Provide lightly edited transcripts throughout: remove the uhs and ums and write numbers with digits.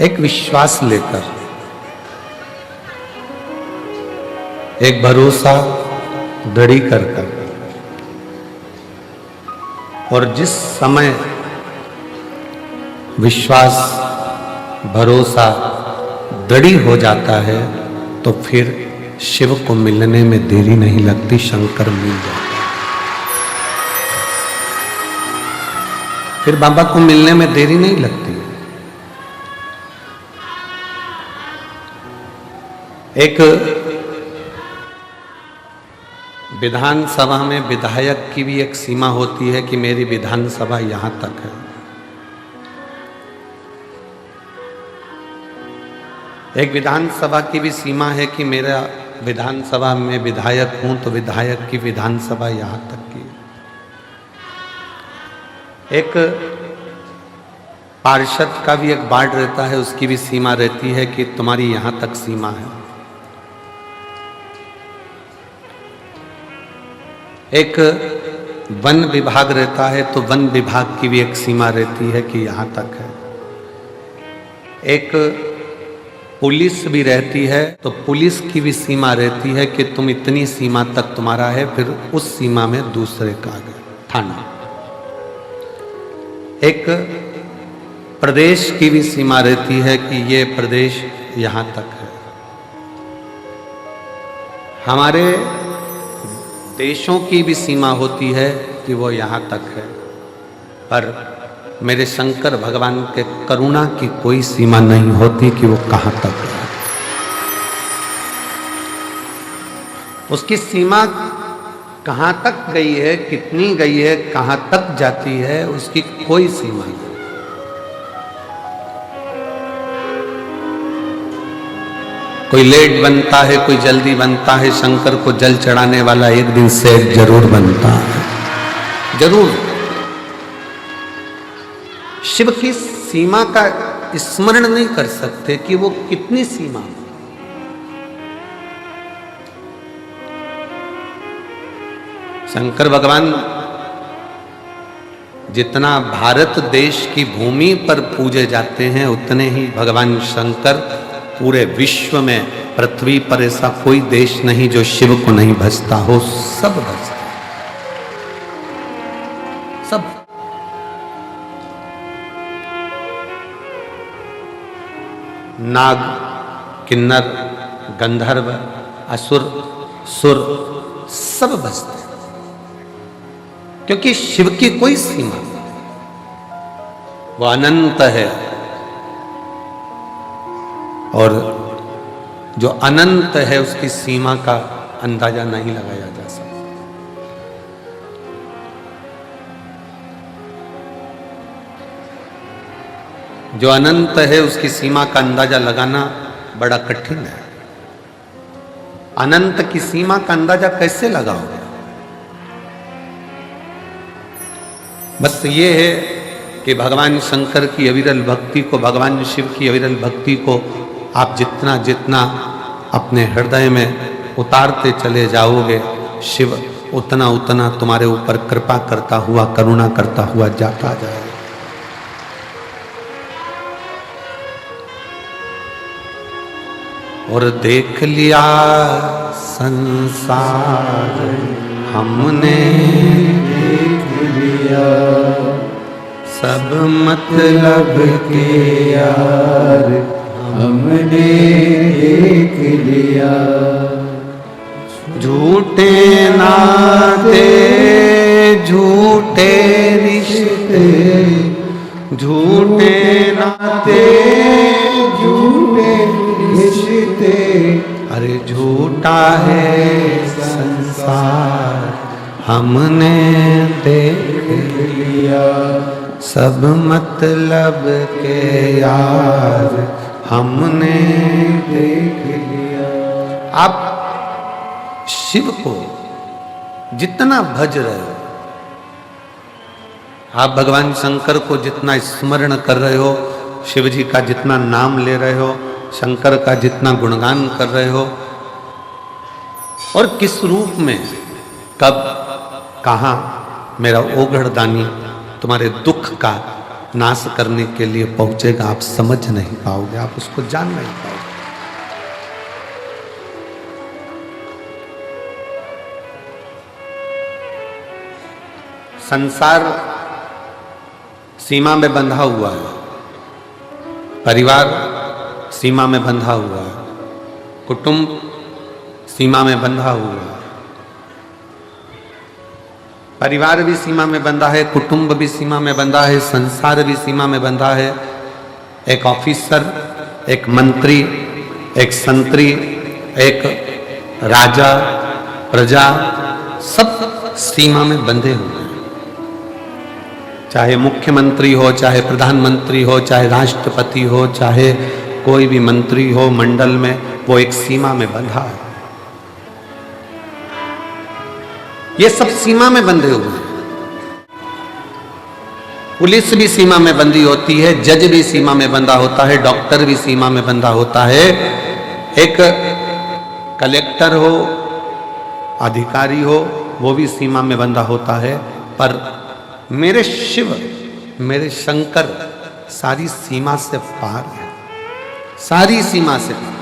एक विश्वास लेकर, एक भरोसा दृढ़ी कर कर, और जिस समय विश्वास भरोसा दृढ़ी हो जाता है तो फिर शिव को मिलने में देरी नहीं लगती, शंकर मिल जाता है। फिर बाबा को मिलने में देरी नहीं लगती। एक विधानसभा में विधायक की भी एक सीमा होती है कि मेरी विधानसभा यहां तक है। एक विधानसभा की भी सीमा है कि मेरा विधानसभा में विधायक हूं तो विधायक की विधानसभा यहां तक की। एक पार्षद का भी एक वार्ड रहता है, उसकी भी सीमा रहती है कि तुम्हारी यहां तक सीमा है। एक वन विभाग रहता है तो वन विभाग की भी एक सीमा रहती है कि यहां तक है। एक पुलिस भी रहती है तो पुलिस की भी सीमा रहती है कि तुम इतनी सीमा तक तुम्हारा है, फिर उस सीमा में दूसरे का आ गए थाना। एक प्रदेश की भी सीमा रहती है कि ये प्रदेश यहां तक है। हमारे देशों की भी सीमा होती है कि वो यहां तक है, पर मेरे शंकर भगवान के करुणा की कोई सीमा नहीं होती कि वो कहां तक है। उसकी सीमा कहां तक गई है, कितनी गई है, कहां तक जाती है, उसकी कोई सीमा नहीं। कोई लेट बनता है, कोई जल्दी बनता है। शंकर को जल चढ़ाने वाला एक दिन से जरूर बनता है, जरूर। शिव की सीमा का स्मरण नहीं कर सकते कि वो कितनी सीमा। शंकर भगवान जितना भारत देश की भूमि पर पूजे जाते हैं, उतने ही भगवान शंकर पूरे विश्व में, पृथ्वी पर ऐसा कोई देश नहीं जो शिव को नहीं भजता हो। सब भजते, सब। नाग, किन्नर, गंधर्व, असुर, सुर सब भजते, क्योंकि शिव की कोई सीमा, वो अनंत है। और जो अनंत है उसकी सीमा का अंदाजा नहीं लगाया जा सकता। जो अनंत है उसकी सीमा का अंदाजा लगाना बड़ा कठिन है। अनंत की सीमा का अंदाजा कैसे लगाओगे? बस ये है कि भगवान शंकर की अविरल भक्ति को, भगवान शिव की अविरल भक्ति को आप जितना जितना अपने हृदय में उतारते चले जाओगे, शिव उतना उतना तुम्हारे ऊपर कृपा करता हुआ, करुणा करता हुआ जाता जाएगा। और देख लिया संसार हमने, देख लिया सब मतलब के यार हमने देख लिया। झूठे नाते, झूठे रिश्ते, झूठे नाते, झूठे रिश्ते, अरे झूठा है संसार हमने देख लिया। सब मतलब के यार हमने देख लिया। आप शिव को जितना भज रहे हो, आप भगवान शंकर को जितना स्मरण कर रहे हो, शिव जी का जितना नाम ले रहे हो, शंकर का जितना गुणगान कर रहे हो, और किस रूप में, कब, कहाँ, मेरा ओघड़दानी तुम्हारे दुख का नाश करने के लिए पहुंचेगा, आप समझ नहीं पाओगे, आप उसको जान नहीं पाओगे। संसार सीमा में बंधा हुआ है, परिवार सीमा में बंधा हुआ है, कुटुंब सीमा में बंधा हुआ है। परिवार भी सीमा में बंधा है, कुटुंब भी सीमा में बंधा है, संसार भी सीमा में बंधा है। एक ऑफिसर, एक मंत्री, एक संतरी, एक राजा, प्रजा, सब सीमा में बंधे हुए हैं। चाहे मुख्यमंत्री हो, चाहे प्रधानमंत्री हो, चाहे राष्ट्रपति हो, चाहे कोई भी मंत्री हो मंडल में, वो एक सीमा में बंधा है। ये सब सीमा में बंधे हुए हैं। पुलिस भी सीमा में बंधी होती है, जज भी सीमा में बंधा होता है, डॉक्टर भी सीमा में बंधा होता है, एक कलेक्टर हो, अधिकारी हो, वो भी सीमा में बंधा होता है। पर मेरे शिव, मेरे शंकर सारी सीमा से पार है, सारी सीमा से पार।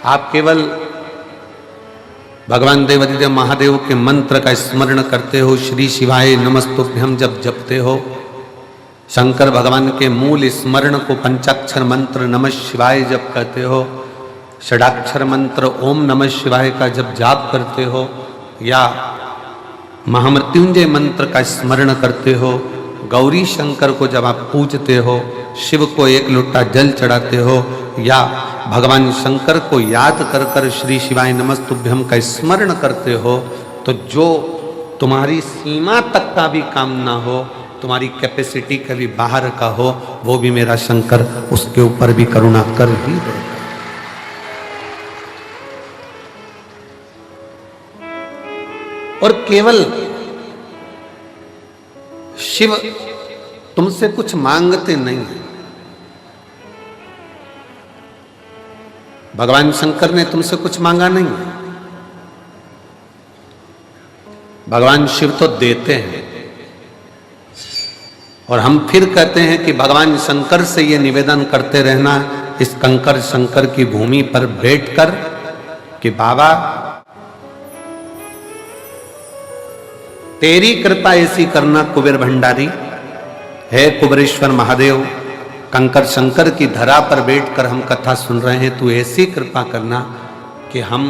आप केवल भगवान देवाधिदेव महादेव के मंत्र का स्मरण करते हो, श्री शिवाय नमस्तुभ्यम जब जपते हो, शंकर भगवान के मूल स्मरण को पंचाक्षर मंत्र नमः शिवाय जब कहते हो, षडाक्षर मंत्र ओम नमः शिवाय का जब जाप करते हो, या महामृत्युंजय मंत्र का स्मरण करते हो, गौरी शंकर को जब आप पूजते हो, शिव को एक लोटा जल चढ़ाते हो, या भगवान शंकर को याद कर कर श्री शिवाय नमस्तुभ्यम का स्मरण करते हो, तो जो तुम्हारी सीमा तक का भी काम ना हो, तुम्हारी कैपेसिटी का भी बाहर का हो, वो भी मेरा शंकर उसके ऊपर भी करुणा कर ही देगा। और केवल शिव तुमसे कुछ मांगते नहीं हैं। भगवान शंकर ने तुमसे कुछ मांगा नहीं है। भगवान शिव तो देते हैं, और हम फिर कहते हैं कि भगवान शंकर से ये निवेदन करते रहना इस कंकर शंकर की भूमि पर बैठकर कि बाबा तेरी कृपा ऐसी करना कुबेर भंडारी, है कुबेरेश्वर महादेव, कंकर शंकर की धरा पर बैठकर हम कथा सुन रहे हैं, तू ऐसी कृपा करना कि हम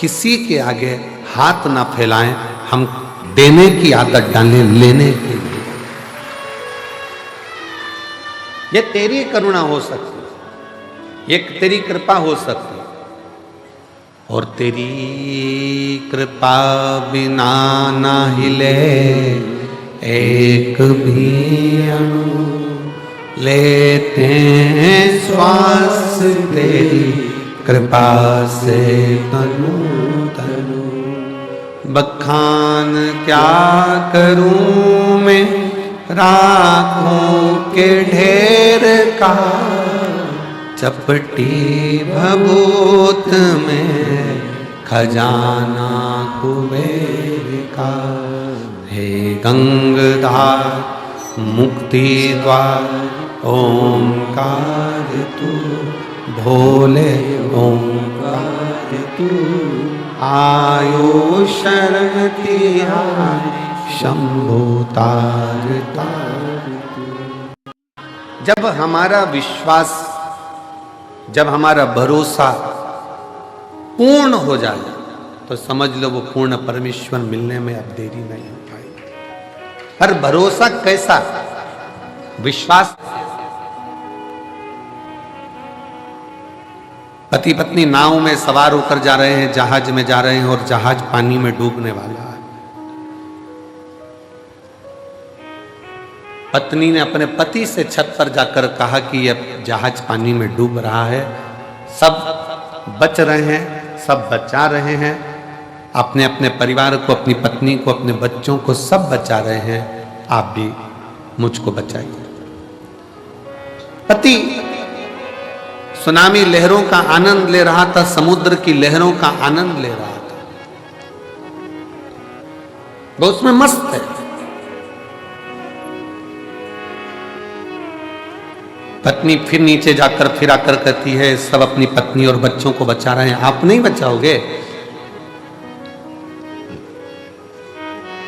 किसी के आगे हाथ ना फैलाएं, हम देने की आदत डालें, लेने की नहीं। ये तेरी करुणा हो सकती है, ये तेरी कृपा हो सकती है, और तेरी कृपा बिना ना हिले एक भी अणु, लेते हैं श्वास तेरी कृपा से तनु तनु। बखान क्या करूं मैं राखों के ढेर का, चपटी भभूत में खजाना कुबेर का। हे गंगाधार मुक्ति द्वार ओंकार तू, भोले ओंकार तू, आयो शरण तिहारी शंभु तार तार। जब हमारा विश्वास, जब हमारा भरोसा पूर्ण हो जाए, तो समझ लो वो पूर्ण परमेश्वर मिलने में अब देरी नहीं हो पाएगी। पर भरोसा कैसा? विश्वास। पति पत्नी नाव में सवार होकर जा रहे हैं, जहाज में जा रहे हैं, और जहाज पानी में डूबने वाला है। पत्नी ने अपने पति से छत पर जाकर कहा कि यह जहाज पानी में डूब रहा है, सब बच रहे हैं, सब बचा रहे हैं, अपने अपने परिवार को, अपनी पत्नी को, अपने बच्चों को सब बचा रहे हैं, आप भी मुझको बचाइए। पति सुनामी लहरों का आनंद ले रहा था, समुद्र की लहरों का आनंद ले रहा था, वो उसमें मस्त है। पत्नी फिर नीचे जाकर फिर आकर कहती है सब अपनी पत्नी और बच्चों को बचा रहे हैं, आप नहीं बचाओगे?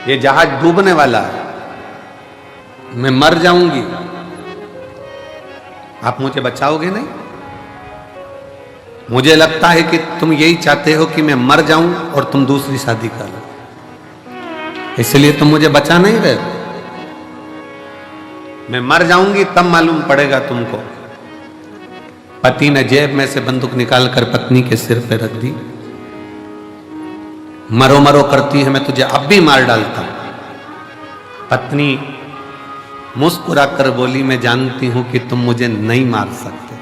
ये जहाज डूबने वाला है, मैं मर जाऊंगी, आप मुझे बचाओगे नहीं? मुझे लगता है कि तुम यही चाहते हो कि मैं मर जाऊं और तुम दूसरी शादी कर लो, इसलिए तुम मुझे बचा नहीं रहे। मैं मर जाऊंगी तब मालूम पड़ेगा तुमको। पति ने जेब में से बंदूक निकालकर पत्नी के सिर पे रख दी। मरो मरो करती है, मैं तुझे अब भी मार डालता हूं। पत्नी मुस्कुराकर बोली, मैं जानती हूं कि तुम मुझे नहीं मार सकते।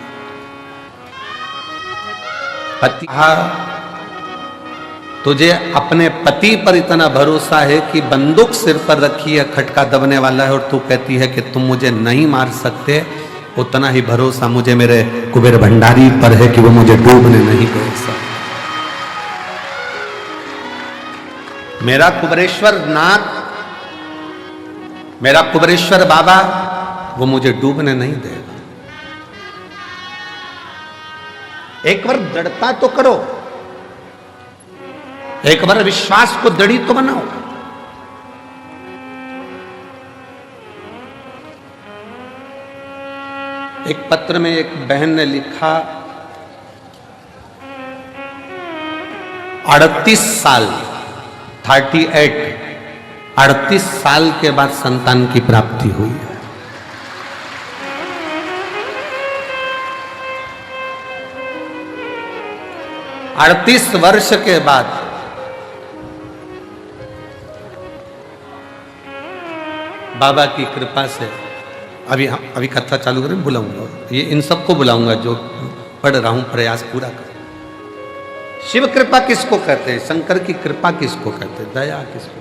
पति, तुझे अपने पति पर इतना भरोसा है कि बंदूक सिर पर रखी है, खटका दबने वाला है, और तू कहती है कि तुम मुझे नहीं मार सकते। उतना ही भरोसा मुझे मेरे कुबेर भंडारी पर है कि वो मुझे डूबने नहीं दे सकते। मेरा कुबेरेश्वर नाथ, मेरा कुबेरेश्वर बाबा, वो मुझे डूबने नहीं देगा। एक बार दृढ़ता तो करो, एक बार विश्वास को दृढ़ी तो बनाओ। एक पत्र में एक बहन ने लिखा, 38 साल 38 साल के बाद संतान की प्राप्ति हुई है। अड़तीस वर्ष के बाद बाबा की कृपा से अभी कथा चालू करें, बुलाऊंगा ये इन सबको बुलाऊंगा जो पढ़ रहा हूं, प्रयास पूरा कर। शिव कृपा किसको कहते हैं? शंकर की कृपा किसको कहते हैं? दया किसको?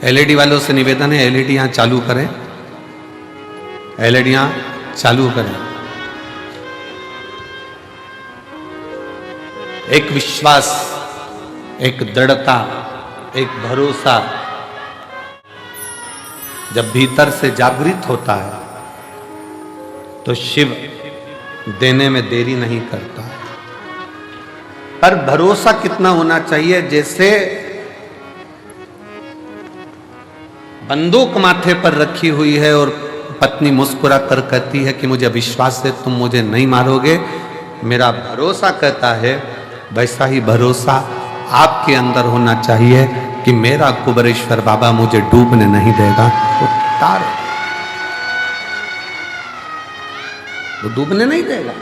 एलईडी वालों से निवेदन है, एलईडी यहां चालू करें, एलईडी यहां चालू करें। एक विश्वास, एक दृढ़ता, एक भरोसा जब भीतर से जागृत होता है तो शिव देने में देरी नहीं करता है। पर भरोसा कितना होना चाहिए? जैसे बंदूक माथे पर रखी हुई है और पत्नी मुस्कुरा कर कहती है कि मुझे विश्वास है तुम मुझे नहीं मारोगे, मेरा भरोसा कहता है, वैसा ही भरोसा आपके अंदर होना चाहिए कि मेरा कुबेरेश्वर बाबा मुझे डूबने नहीं देगा। वो तार, वो डूबने नहीं देगा,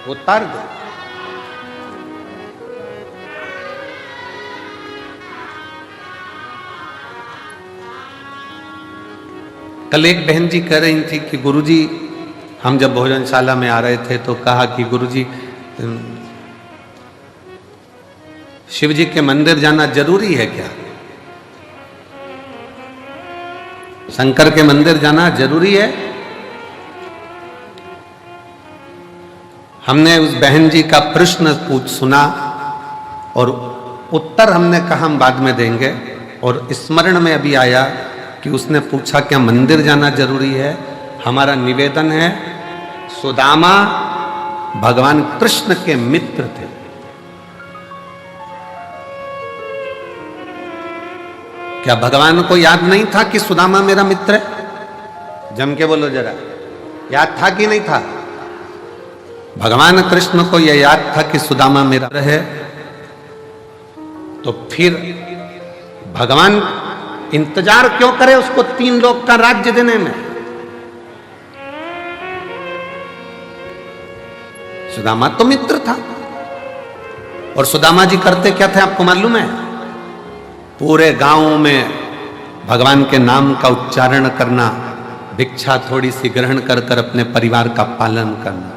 वो तार देगा। कल एक बहन जी कह रही थी कि गुरुजी, हम जब भोजनशाला में आ रहे थे तो कहा कि गुरुजी शिव जी के मंदिर जाना जरूरी है क्या? शंकर के मंदिर जाना जरूरी है? हमने उस बहन जी का प्रश्न सुना और उत्तर हमने कहा हम बाद में देंगे, और स्मरण में अभी आया कि उसने पूछा क्या मंदिर जाना जरूरी है? हमारा निवेदन है, सुदामा भगवान कृष्ण के मित्र थे। क्या भगवान को याद नहीं था कि सुदामा मेरा मित्र है? जम के बोलो जरा, याद था कि नहीं था? भगवान कृष्ण को यह याद था कि सुदामा मेरा है। तो फिर भगवान इंतजार क्यों करे उसको 3 लोक का राज्य देने में? सुदामा तो मित्र था। और सुदामा जी करते क्या थे आपको मालूम है? पूरे गांव में भगवान के नाम का उच्चारण करना, भिक्षा थोड़ी सी ग्रहण कर कर अपने परिवार का पालन करना।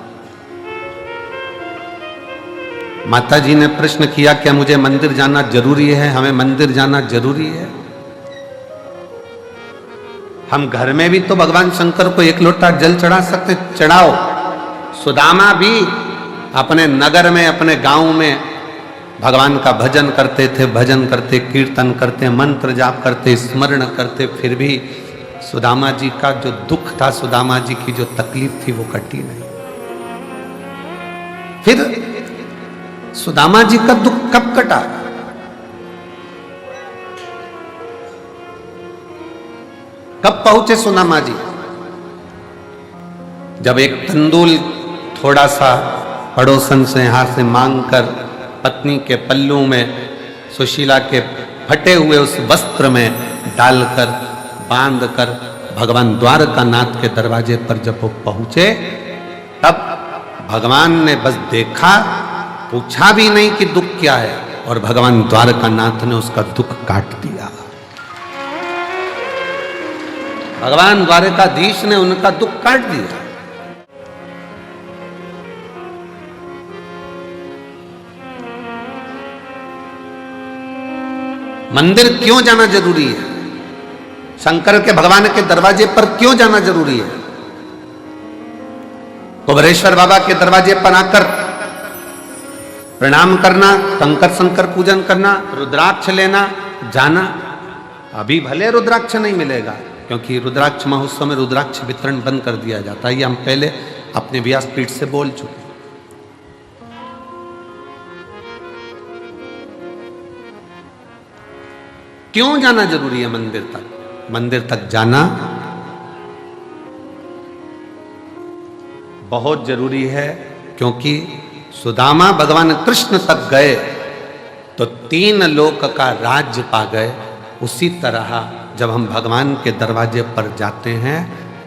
माता जी ने प्रश्न किया क्या मुझे मंदिर जाना जरूरी है? हमें मंदिर जाना जरूरी है? हम घर में भी तो भगवान शंकर को 1 लोटा जल चढ़ा सकते, चढ़ाओ। सुदामा भी अपने नगर में, अपने गांव में भगवान का भजन करते थे, भजन करते, कीर्तन करते, मंत्र जाप करते, स्मरण करते, फिर भी सुदामा जी का जो दुख था, सुदामा जी की जो तकलीफ थी, वो कटी नहीं। फिर सुदामा जी का दुख कब कटा? कब पहुंचे सुदामा जी? जब एक तंदूल थोड़ा सा पड़ोसन से यहां से मांगकर पत्नी के पल्लू में सुशीला के फटे हुए उस वस्त्र में डालकर बांधकर भगवान द्वारकानाथ के दरवाजे पर जब वो पहुंचे, तब भगवान ने बस देखा, पूछा भी नहीं कि दुख क्या है, और भगवान द्वारकानाथ ने उसका दुख काट दिया। भगवान द्वारकाधीश ने उनका दुख काट दिया। मंदिर क्यों जाना जरूरी है? शंकर के भगवान के दरवाजे पर क्यों जाना जरूरी है? कुबेरेश्वर बाबा के दरवाजे पर आकर प्रणाम करना, कंकर शंकर पूजन करना, रुद्राक्ष लेना, जाना। अभी भले रुद्राक्ष नहीं मिलेगा, क्योंकि रुद्राक्ष महोत्सव में रुद्राक्ष वितरण बंद कर दिया जाता है। ये हम पहले अपने व्यासपीठ से बोल चुके। क्यों जाना जरूरी है मंदिर तक? मंदिर तक जाना बहुत जरूरी है, क्योंकि सुदामा भगवान कृष्ण तक गए तो 3 लोक का राज्य पा गए। उसी तरह जब हम भगवान के दरवाजे पर जाते हैं,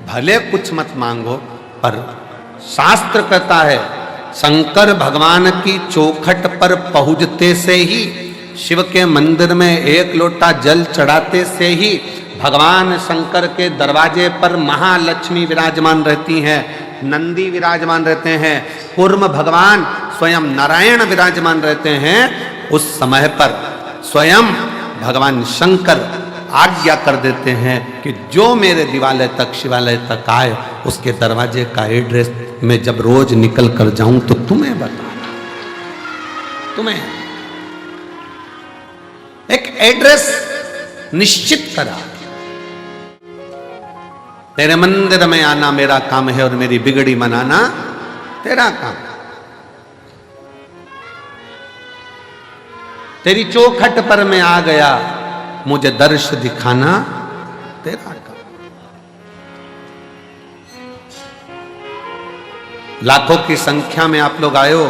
भले कुछ मत मांगो, पर शास्त्र कहता है शंकर भगवान की चौखट पर पहुंचते से ही, शिव के मंदिर में 1 लोटा जल चढ़ाते से ही भगवान शंकर के दरवाजे पर महालक्ष्मी विराजमान रहती हैं, नंदी विराजमान रहते हैं, कूर्म भगवान स्वयं नारायण विराजमान रहते हैं। उस समय पर स्वयं भगवान शंकर आज्ञा कर देते हैं कि जो मेरे दिवालय तक, शिवालय तक आए, उसके दरवाजे का एड्रेस मैं जब रोज निकल कर जाऊं तो तुम्हें बताना। तुम्हें एक एड्रेस निश्चित करा। तेरे मंदिर में आना मेरा काम है और मेरी बिगड़ी मनाना तेरा काम। तेरी चौखट पर मैं आ गया, मुझे दर्श दिखाना तेरा काम। लाखों की संख्या में आप लोग आए हो,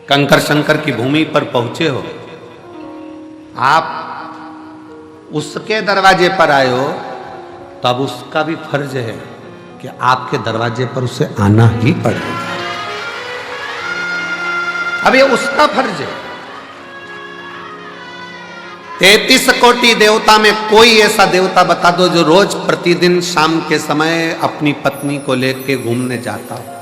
कंकर शंकर की भूमि पर पहुंचे हो, आप उसके दरवाजे पर आए हो, तो अब उसका भी फर्ज है कि आपके दरवाजे पर उसे आना ही पड़ेगा। अब ये उसका फर्ज है। 33 कोटि देवता में कोई ऐसा देवता बता दो जो रोज प्रतिदिन शाम के समय अपनी पत्नी को लेके घूमने जाता हो।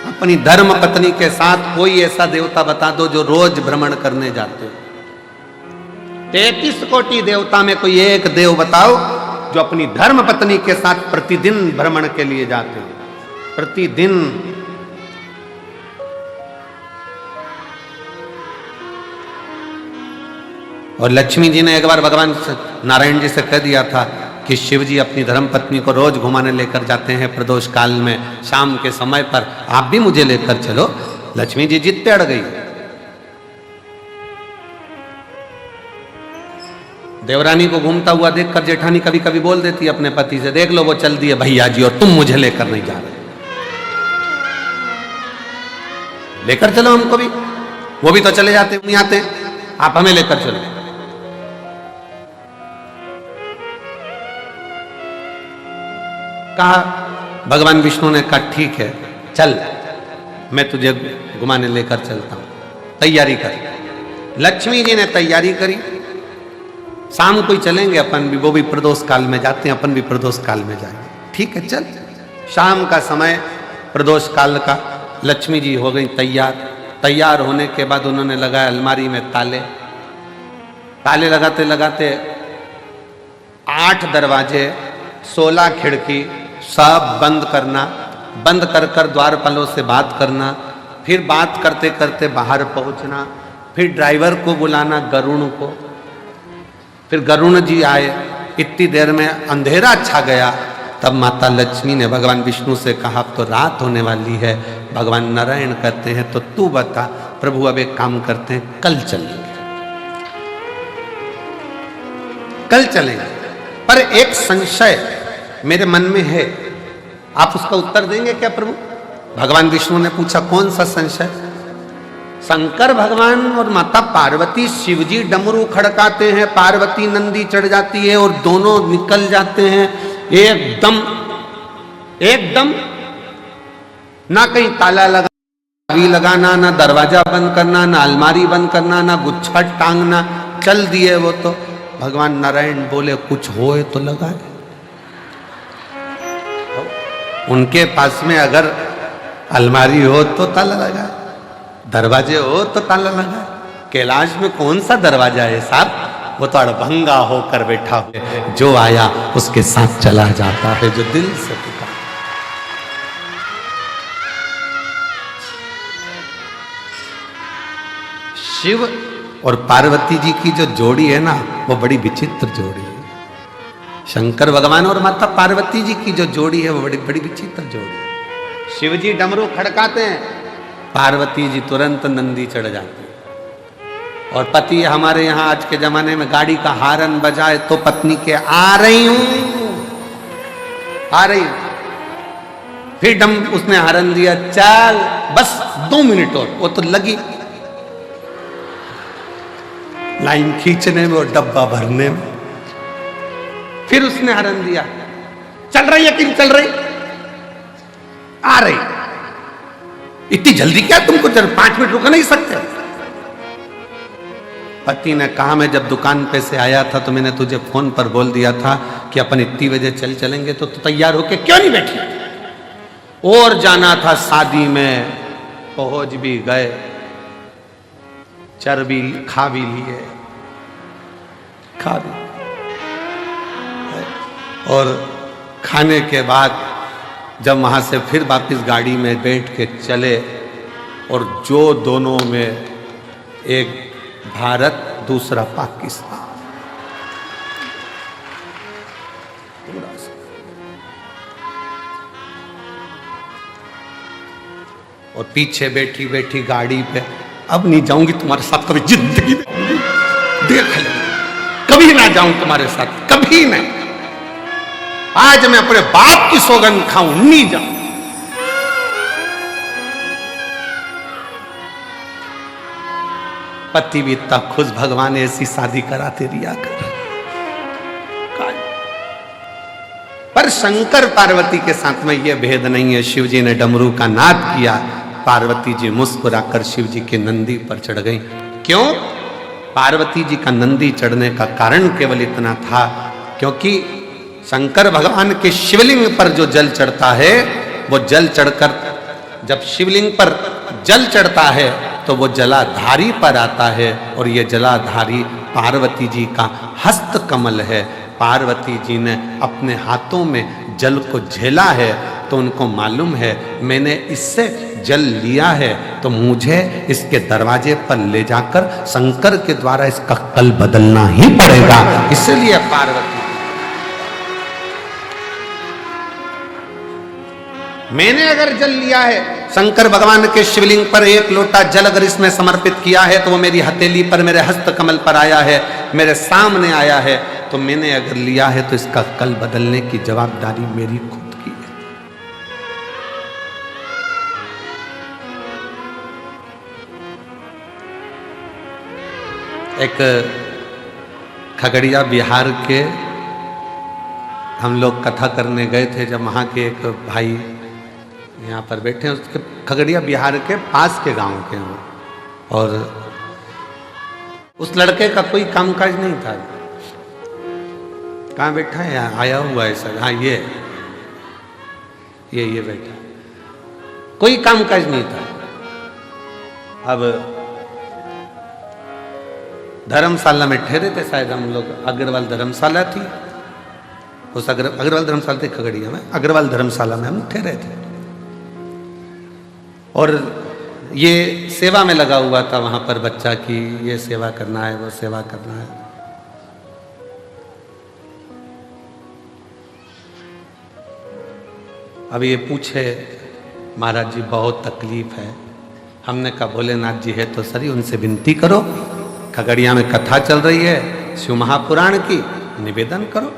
अपनी धर्म पत्नी के साथ कोई ऐसा देवता बता दो जो रोज भ्रमण करने जाते हो। 33 कोटि देवता में कोई एक देव बताओ जो अपनी धर्म पत्नी के साथ प्रतिदिन भ्रमण के लिए जाते हो। प्रतिदिन। और लक्ष्मी जी ने एक बार भगवान नारायण जी से कह दिया था कि शिव जी अपनी धर्म पत्नी को रोज घुमाने लेकर जाते हैं प्रदोष काल में, शाम के समय पर आप भी मुझे लेकर चलो। लक्ष्मी जी जिद पे अड़ गई। देवरानी को घूमता हुआ देखकर जेठानी कभी कभी बोल देती है अपने पति से, देख लो वो चल दिए भैया जी और तुम मुझे लेकर नहीं जा रहे, लेकर चलो हमको भी। वो भी तो चले जाते नहीं आते, आप हमें लेकर चलो। कहा, भगवान विष्णु ने कहा ठीक है चल, मैं तुझे घुमाने लेकर चलता हूं, तैयारी कर। लक्ष्मी जी ने तैयारी करी। शाम को ही चलेंगे अपन भी, वो भी प्रदोष काल में जाते हैं, अपन भी प्रदोष काल में जाएंगे। ठीक है चल। शाम का समय प्रदोष काल का। लक्ष्मी जी हो गई तैयार। तैयार होने के बाद उन्होंने लगाया अलमारी में ताले। ताले लगाते लगाते 8 दरवाजे, 16 खिड़की सब बंद करना। बंद कर कर द्वारपालों से बात करना, फिर बात करते करते बाहर पहुंचना, फिर ड्राइवर को बुलाना, गरुण को, फिर गरुण जी आए, इतनी देर में अंधेरा छा गया। तब माता लक्ष्मी ने भगवान विष्णु से कहा, अब तो रात होने वाली है। भगवान नारायण कहते हैं, तो तू बता। प्रभु अब एक काम करते हैं, कल चलेंगे, कल चलेंगे। पर एक संशय मेरे मन में है, आप उसका उत्तर देंगे क्या प्रभु? भगवान विष्णु ने पूछा, कौन सा संशय? शंकर भगवान और माता पार्वती, शिवजी डमरू खड़काते हैं, पार्वती नंदी चढ़ जाती है और दोनों निकल जाते हैं एकदम एकदम, ना कहीं ताला लगाना, ना दरवाजा बंद करना, ना अलमारी बंद करना, ना गुच्छा टांगना, चल दिए वो तो। भगवान नारायण बोले, कुछ होए तो लगाए। उनके पास में अगर अलमारी हो तो ताला लगाए, दरवाजे हो तो ताला लगाए। कैलाश में कौन सा दरवाजा है साहब? वो तो अड़भंगा होकर बैठा है, जो आया उसके साथ चला जाता है, जो दिल से पुकार। शिव और पार्वती जी की जो जोड़ी है ना, वो बड़ी विचित्र जोड़ी है। शंकर भगवान और माता पार्वती जी की जो जोड़ी है, वो बड़ी बड़ी विचित्र जोड़ी है। शिव जी डमरू खड़काते हैं, पार्वती जी तुरंत नंदी चढ़ जाती है। और पति हमारे यहाँ आज के जमाने में गाड़ी का हारन बजाए तो पत्नी के आ रही हूं, आ रही हूं, फिर डम उसने हारन दिया, चल बस 2 मिनट और। वो तो लगी लाइन खींचने में और डब्बा भरने में। फिर उसने हारन दिया, चल रही है कि नहीं चल रही? आ रही। इतनी जल्दी क्या तुमको? 5 मिनट रुक नहीं सकते? पति ने कहा, मैं जब दुकान पे से आया था तो मैंने तुझे फोन पर बोल दिया था कि अपन इतनी बजे चलेंगे, तो तू तैयार होके क्यों नहीं बैठी? और जाना था शादी में, पहुंच भी गए, चर्बी खा भी लिए, खा भी, और खाने के बाद जब वहां से फिर वापस गाड़ी में बैठ के चले, और जो दोनों में एक भारत दूसरा पाकिस्तान, और पीछे बैठी बैठी गाड़ी पे, अब नहीं जाऊंगी तुम्हारे साथ कभी जिंदगी में, देख ले, कभी ना जाऊं तुम्हारे साथ, कभी नहीं। आज मैं अपने बाप की सौगंध खाऊं, नहीं जाऊं। पति भी इतना खुश, भगवान ऐसी शादी कराते रिया कर। पर शंकर पार्वती के साथ में यह भेद नहीं है। शिव जी ने डमरू का नाद किया, पार्वती जी मुस्कुराकर शिव जी के नंदी पर चढ़ गई। क्यों? पार्वती जी का नंदी चढ़ने का कारण केवल इतना था, क्योंकि शंकर भगवान के शिवलिंग पर जो जल चढ़ता है, वो जल चढ़कर जब शिवलिंग पर जल चढ़ता है तो वो जलाधारी पर आता है, और ये जलाधारी पार्वती जी का हस्त कमल है। पार्वती जी ने अपने हाथों में जल को झेला है, तो उनको मालूम है मैंने इससे जल लिया है, तो मुझे इसके दरवाजे पर ले जाकर शंकर के द्वारा इसका कल बदलना ही पड़ेगा। इसलिए पार्वती, मैंने अगर जल लिया है, शंकर भगवान के शिवलिंग पर एक लोटा जल अगर इसमें समर्पित किया है, तो वो मेरी हथेली पर, मेरे हस्त कमल पर आया है, मेरे सामने आया है, तो मैंने अगर लिया है तो इसका कल बदलने की जवाबदारी मेरी खुद की है। एक खगड़िया बिहार के हम लोग कथा करने गए थे, जब वहाँ के एक भाई यहाँ पर बैठे हैं, उसके खगड़िया बिहार के पास के गांव के हैं, और उस लड़के का कोई कामकाज नहीं था। कहाँ बैठा है? यहाँ आया हुआ है सर। हाँ, ये बैठा, कोई कामकाज नहीं था। अब धर्मशाला में ठहरे थे शायद हम लोग, अग्रवाल धर्मशाला थी, उस अग्रवाल धर्मशाला थी खगड़िया में, अग्रवाल धर्मशाला में हम ठहरे थे, और ये सेवा में लगा हुआ था वहाँ पर बच्चा की, ये सेवा करना है, वो सेवा करना है। अब ये पूछे महाराज जी बहुत तकलीफ है। हमने कहा भोलेनाथ जी है तो सही, उनसे विनती करो, खगड़िया में कथा चल रही है शिव महापुराण की, निवेदन करो।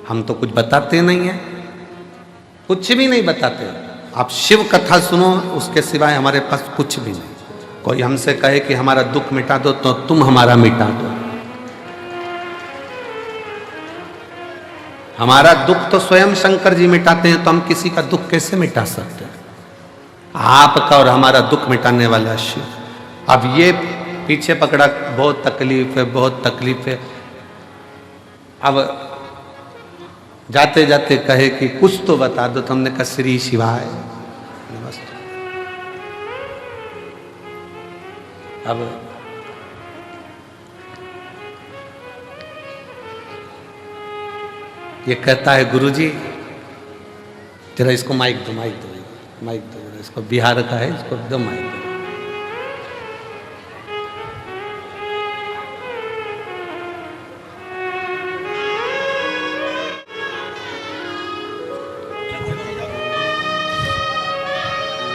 हम तो कुछ बताते नहीं हैं, कुछ भी नहीं बताते। आप शिव कथा सुनो, उसके सिवाय हमारे पास कुछ भी नहीं। कोई हमसे कहे कि हमारा दुख मिटा दो तो तुम हमारा मिटा दो। हमारा दुख तो स्वयं शंकर जी मिटाते हैं, तो हम किसी का दुख कैसे मिटा सकते हैं? आपका और हमारा दुख मिटाने वाला शिव। अब ये पीछे पकड़ा, बहुत तकलीफ है, बहुत तकलीफ है। अब जाते जाते कहे कि कुछ तो बता दो, तो हमने कहा श्री शिवाय नमस्ते। अब ये कहता है गुरुजी जरा इसको माइक दो, माइक दो, माइक दो, इसको बिहार का है, इसको दो माइक दो।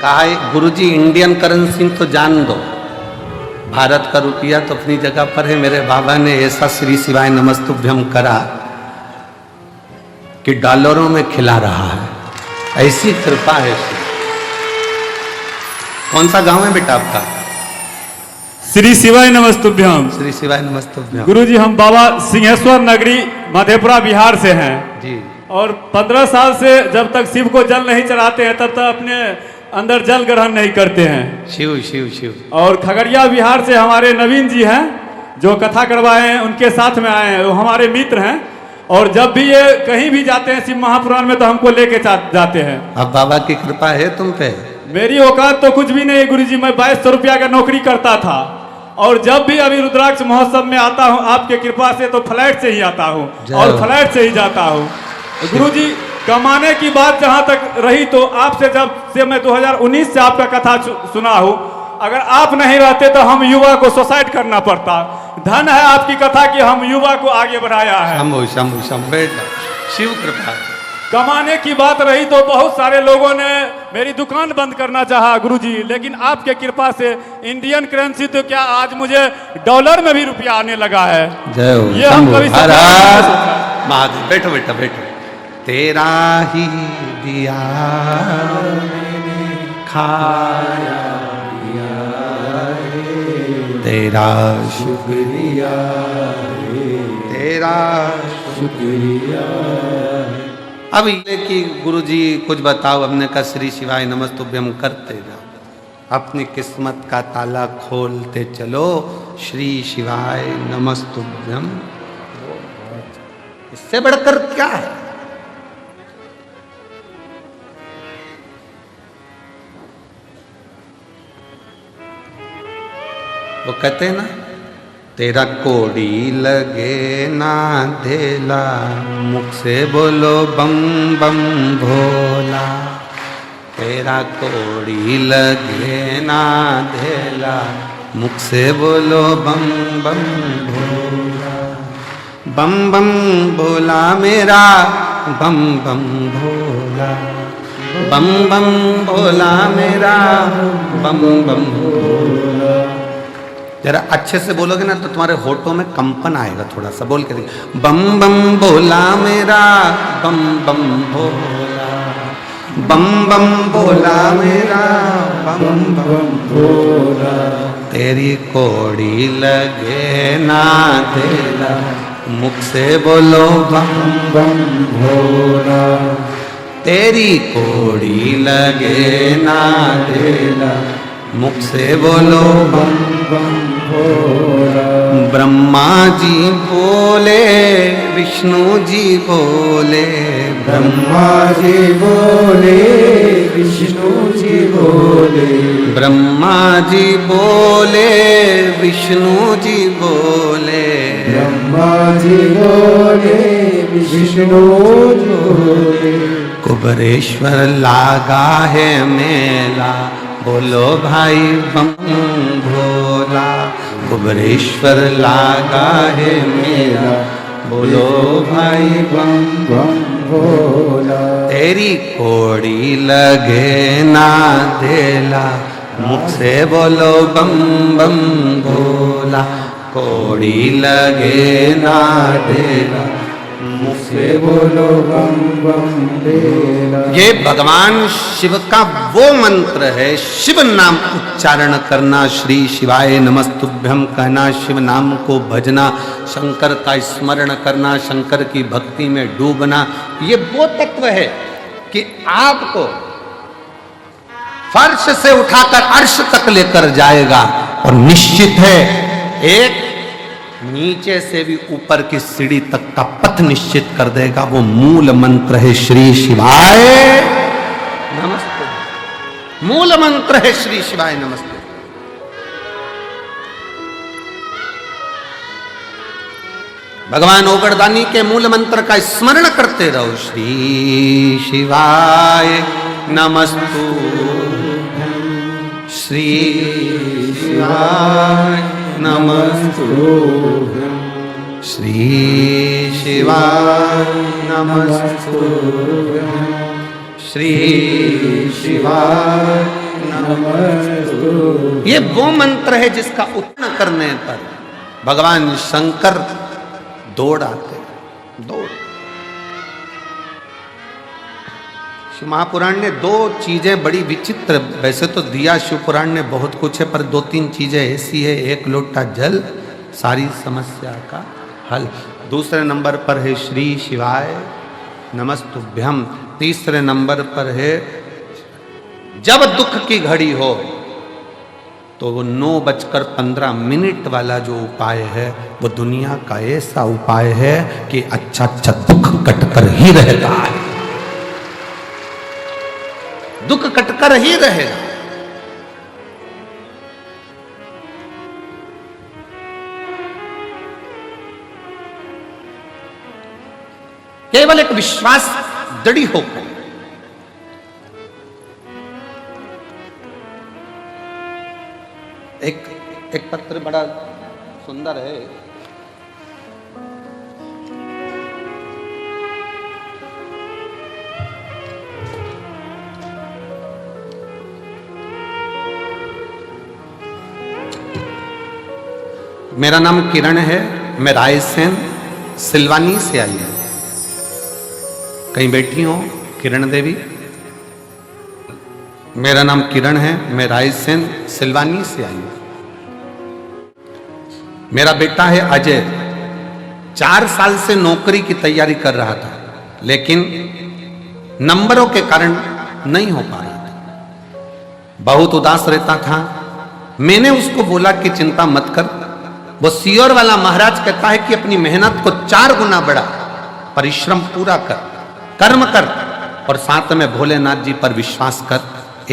कहा है गुरुजी इंडियन करेंसी तो जान दो, भारत का रुपया तो अपनी जगह पर है। मेरे बाबा ने ऐसा श्री शिवाय नमस्तुभ्यम करा कि डॉलरों में खिला रहा है, ऐसी कृपा है। कौन सा गांव है बेटा आपका? श्री शिवाय नमस्तुभ्यम। श्री शिवाय नमस्तुभ्यम। गुरुजी हम बाबा सिंहेश्वर नगरी मधेपुरा बिहार से हैं जी। और 15 साल से जब तक शिव को जल नहीं चढ़ाते हैं तब तक अपने अंदर जल ग्रहण नहीं करते हैं। शिव शिव शिव। और खगड़िया बिहार से हमारे नवीन जी हैं जो कथा करवाए हैं, उनके साथ में आए हैं, वो हमारे मित्र हैं। और जब भी ये कहीं भी जाते हैं शिव महापुराण में तो हमको लेके जाते हैं। अब बाबा की कृपा है तुम पे? मेरी औकात तो कुछ भी नहीं है गुरुजी, मैं 2200 रुपया का नौकरी करता था और जब भी अभी रुद्राक्ष महोत्सव में आता हूँ आपके कृपा से तो फ्लैट से ही आता हूँ और फ्लैट से ही जाता हूँ। गुरुजी कमाने की बात जहाँ तक रही तो आपसे जब से मैं 2019 से आपका कथा सुना हूँ, अगर आप नहीं रहते तो हम युवा को सुसाइड करना पड़ता। धन है आपकी कथा कि हम युवा को आगे बढ़ाया है। शंभु शंभु शंभु, शिव कृपा। कमाने की बात रही तो बहुत सारे लोगों ने मेरी दुकान बंद करना चाहा गुरुजी, लेकिन आपके कृपा से इंडियन करेंसी तो क्या आज मुझे डॉलर में भी रुपया आने लगा है। जय हो। ये हम कभी महादेव। बैठो बेटा बैठो। तेरा ही दिया खाया तेरा शुक्रिया, तेरा शुक्रिया। अब ये कि गुरुजी कुछ बताओ, हमने कहा श्री शिवाय नमस्तुभ्यम करते जाओ, अपनी किस्मत का ताला खोलते चलो। श्री शिवाय नमस्तुभ्यम, इससे बढ़कर क्या है? वो कहते हैं ना, तेरा कोड़ी लगे ना धेला, मुख से बोलो बम बम भोला। तेरा कोड़ी लगे ना धेला, मुख से बोलो बम बम भोला। बम बम भोला मेरा, बम बम भोला। बम बम भोला मेरा, बम बम भोला। जरा अच्छे से बोलोगे ना तो तुम्हारे होठों में कंपन आएगा, थोड़ा सा बोल के देखिए। बम बम भोला मेरा, बम बम भोला। बम बम भोला मेरा, बम बम भोला। तेरी कोड़ी लगे ना धेला, मुख से बोलो बम बम भोला। तेरी कोड़ी लगे ना धेला, मुख से बोलो बम बम भोला। ब्रह्मा जी बोले, विष्णु जी बोले। ब्रह्मा जी बोले, विष्णु जी बोले। ब्रह्मा जी बोले, विष्णु जी बोले। ब्रह्मा जी बोले, विष्णु जी बोले। कुबेरेश्वर लागा है मेला, बोलो भाई बम भोला। कुबेरेश्वर लागा है मेला, बोलो भाई बम बम भोला। तेरी कोड़ी लगे ना देला, मुख से बोलो बम बम भोला। कोड़ी लगे ना देला, मुख से बोलो बम बम भोला। ये भगवान शिव का वो मंत्र है। शिव नाम उच्चारण करना, श्री शिवाय नमस्तुभ्यम कहना, शिव नाम को भजना, शंकर का स्मरण करना, शंकर की भक्ति में डूबना, ये वो तत्व है कि आपको फर्श से उठाकर अर्श तक लेकर जाएगा। और निश्चित है एक नीचे से भी ऊपर की सीढ़ी तक का पथ निश्चित कर देगा। वो मूल मंत्र है श्री शिवाय नमस्ते। मूल मंत्र है श्री शिवाय नमस्ते। भगवान ओगड़दानी के मूल मंत्र का स्मरण करते रहो। श्री शिवाय नमस्तु, श्री शिवाय नमस्तु, श्री शिवाय नमस्तु, श्री शिवाय नमस्तु। ये वो मंत्र है जिसका उच्चारण करने पर भगवान शंकर दौड़ आते, दौड़। शिव महापुराण ने दो चीजें बड़ी विचित्र, वैसे तो दिया शिव पुराण ने बहुत कुछ है, पर दो तीन चीजें ऐसी है। एक लोटा जल, सारी समस्या का हल। दूसरे नंबर पर है श्री शिवाय नमस्तुभ्यम। तीसरे नंबर पर है जब दुख की घड़ी हो तो वो 9:15 वाला जो उपाय है वो दुनिया का ऐसा उपाय है कि अच्छा अच्छा दुख कटकर ही रहता है, दुख कटकर ही रहेगा। केवल एक विश्वास दृढ़ होकर एक पत्र बड़ा सुंदर है। मेरा नाम किरण है, मैं रायसेन सिलवानी से आई हूं। कहीं बैठी हो किरण देवी? मेरा नाम किरण है, मैं रायसेन सिलवानी से आई हूं। मेरा बेटा है अजय, 4 साल से नौकरी की तैयारी कर रहा था, लेकिन नंबरों के कारण नहीं हो पा रहा था। बहुत उदास रहता था। मैंने उसको बोला कि चिंता मत कर। वो सीओर वाला महाराज कहता है कि अपनी मेहनत को 4 गुना बढ़ा, परिश्रम पूरा कर, कर्म कर और साथ में भोलेनाथ जी पर विश्वास कर,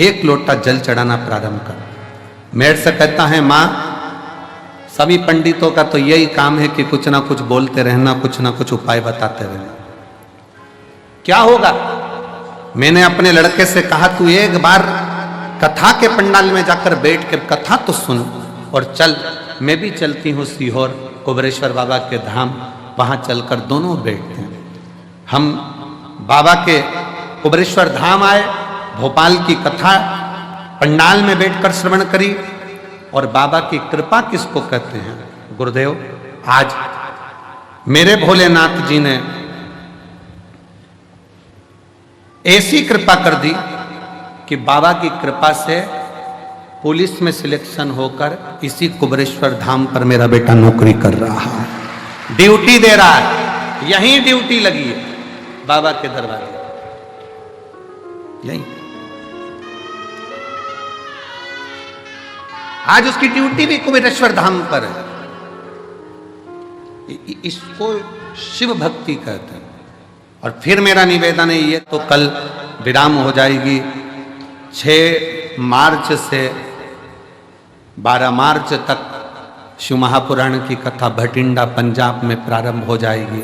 1 लोटा जल चढ़ाना प्रारंभ कर। मेरे से कहता है मां, सभी पंडितों का तो यही काम है कि कुछ ना कुछ बोलते रहना, कुछ ना कुछ उपाय बताते रहना। क्या होगा? मैंने अपने लड़के से कहा तू एक बार कथा के पंडाल में जाकर बैठ के कथा तो सुन और चल। मैं भी चलती हूँ सीहोर कुबरेश्वर बाबा के धाम, वहां चलकर दोनों बैठते हैं। हम बाबा के कुबरेश्वर धाम आए, भोपाल की कथा पंडाल में बैठकर श्रवण करी। और बाबा की कृपा किसको कहते हैं? गुरुदेव, आज मेरे भोलेनाथ जी ने ऐसी कृपा कर दी कि बाबा की कृपा से पुलिस में सिलेक्शन होकर इसी कुबरेश्वर धाम पर मेरा बेटा नौकरी कर रहा है, ड्यूटी दे रहा है। यहीं ड्यूटी लगी है बाबा के दरबार, यहीं। आज उसकी ड्यूटी भी कुबेरेश्वर धाम पर है। इसको शिव भक्ति कहते हैं। और फिर मेरा निवेदन है, ये तो कल विराम हो जाएगी। 6 मार्च से 12 मार्च तक शिव महापुराण की कथा भटिंडा पंजाब में प्रारंभ हो जाएगी।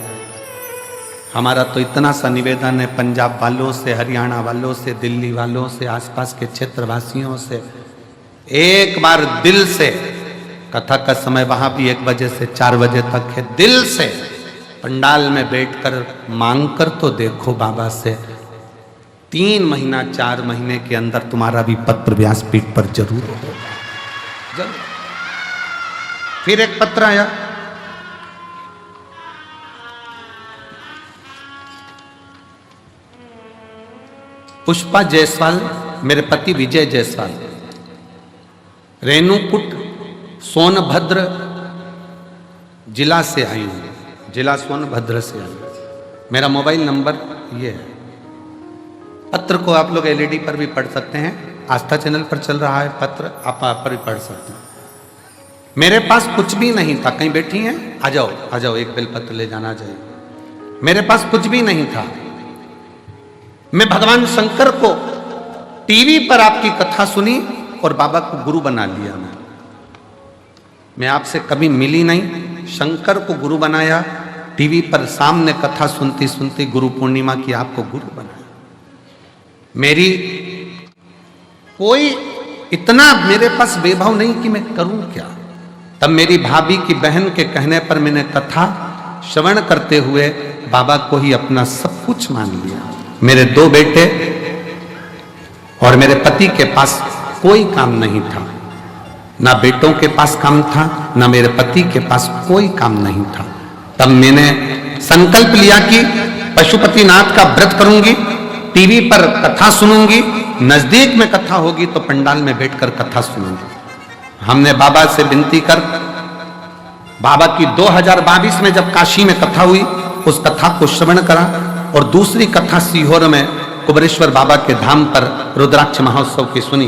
हमारा तो इतना सा निवेदन है पंजाब वालों से, हरियाणा वालों से, दिल्ली वालों से, आसपास के क्षेत्रवासियों से, एक बार दिल से, कथा का समय वहां भी 1 बजे से 4 बजे तक है, दिल से पंडाल में बैठकर मांग कर तो देखो बाबा से, 3 महीना 4 महीने के अंदर तुम्हारा भी पत्र व्यासपीठ पर जरूर होगा, जरूर। फिर एक पत्र आया, पुष्पा जायसवाल, मेरे पति विजय जायसवाल, रेणुकूट सोनभद्र जिला से आई हूँ, जिला सोनभद्र से आई। मेरा मोबाइल नंबर ये है। पत्र को आप लोग एलईडी पर भी पढ़ सकते हैं, आस्था चैनल पर चल रहा है पत्र, आप पर भी पढ़ सकते हैं। मेरे पास कुछ भी नहीं था, कहीं बैठी हैं, आ जाओ आ जाओ, एक बेलपत्र ले जाना चाहिए। मेरे पास कुछ भी नहीं था। मैं भगवान शंकर को टीवी पर आपकी कथा सुनी और बाबा को गुरु बना लिया। मैं आपसे कभी मिली नहीं, शंकर को गुरु बनाया, टीवी पर सामने कथा सुनती सुनती गुरु पूर्णिमा की आपको गुरु बनाया। मेरी कोई इतना मेरे पास वैभव नहीं कि मैं करूं क्या। तब मेरी भाभी की बहन के कहने पर मैंने कथा श्रवण करते हुए बाबा को ही अपना सब कुछ मान लिया। मेरे 2 बेटे और मेरे पति के पास कोई काम नहीं था, ना बेटों के पास काम था, ना मेरे पति के पास कोई काम नहीं था। तब मैंने संकल्प लिया कि पशुपतिनाथ का व्रत करूंगी, टीवी पर कथा सुनूंगी, नजदीक में कथा होगी तो पंडाल में बैठकर कथा सुनूंगी। हमने बाबा से विनती कर, बाबा की 2022 में जब काशी में कथा हुई, उस कथा को श्रवण करा और दूसरी कथा सीहोर में कुबरेश्वर बाबा के धाम पर रुद्राक्ष महोत्सव की सुनी।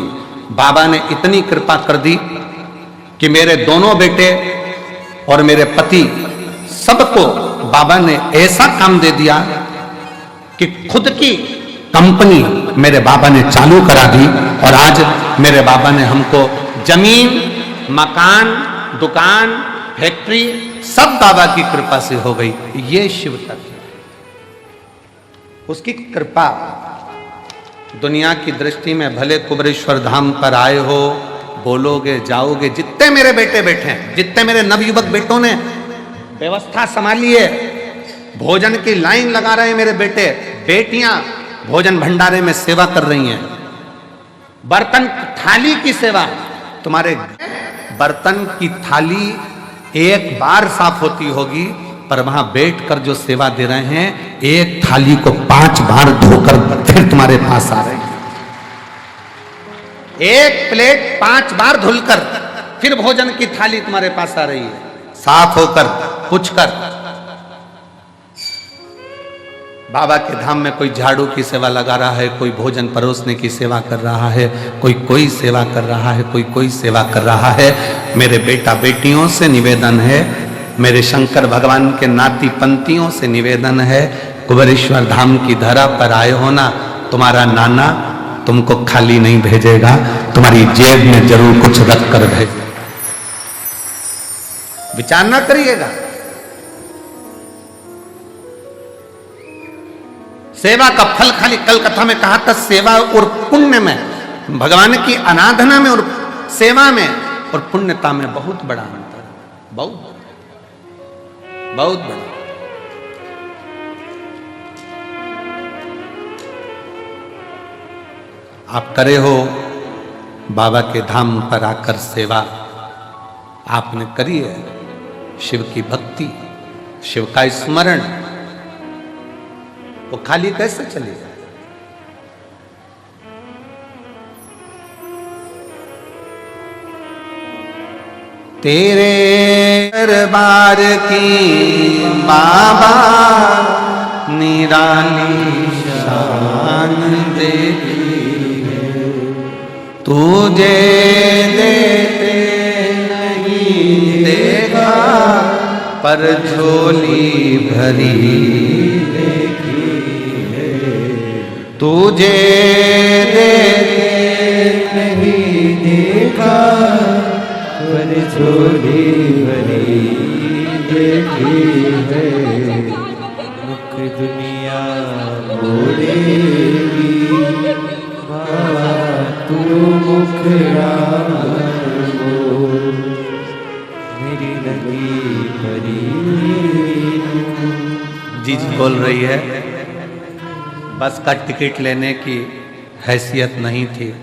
बाबा ने इतनी कृपा कर दी कि मेरे दोनों बेटे और मेरे पति सबको बाबा ने ऐसा काम दे दिया कि खुद की कंपनी मेरे बाबा ने चालू करा दी। और आज मेरे बाबा ने हमको जमीन, मकान, दुकान, फैक्ट्री सब बाबा की कृपा से हो गई। ये शिव तत्व, उसकी कृपा। दुनिया की दृष्टि में भले कुबरेश्वर धाम पर आए हो, बोलोगे जाओगे, जितने मेरे बेटे बैठे हैं, जितने मेरे नवयुवक बेटों ने व्यवस्था संभाली है, भोजन की लाइन लगा रहे हैं मेरे बेटे, बेटियां भोजन भंडारे में सेवा कर रही हैं, बर्तन थाली की सेवा। तुम्हारे बर्तन की थाली एक बार साफ होती होगी, पर वहां बैठकर जो सेवा दे रहे हैं, एक थाली को 5 बार धोकर फिर तुम्हारे पास आ रहे हैं। एक प्लेट 5 बार धुलकर फिर भोजन की थाली तुम्हारे पास आ रही है, साफ होकर, पुछकर। बाबा के धाम में कोई झाड़ू की सेवा लगा रहा है, कोई भोजन परोसने की सेवा कर रहा है, कोई सेवा कर रहा है, कोई सेवा कर रहा है। मेरे बेटा बेटियों से निवेदन है, मेरे शंकर भगवान के नाती पंथियों से निवेदन है, कुबरेश्वर धाम की धरा पर आए हो ना, तुम्हारा नाना तुमको खाली नहीं भेजेगा, तुम्हारी जेब में जरूर कुछ रख कर भेजेगा। विचार ना करिएगा। सेवा का फल खाली, कल कथा में कहा था, सेवा और पुण्य में, भगवान की आराधना में और सेवा में और पुण्यता में बहुत बड़ा अंतर है, बहुत बड़ा। आप करे हो बाबा के धाम पर आकर सेवा, आपने करी है शिव की भक्ति, शिव का स्मरण, वो खाली कैसे चलेगा। तेरे दरबार की बाबा निराली शान देखी है, तुझे देते नहीं देखा, पर झोली भरी देखी है, तुझे देते नहीं देखा, पर झोली भरी देखी है। मुख दुनिया बोलेगी बाबा तू मुखड़ा बोल, मेरी लगी भरी जीजी बोल रही है बस का टिकट लेने की हैसियत नहीं थी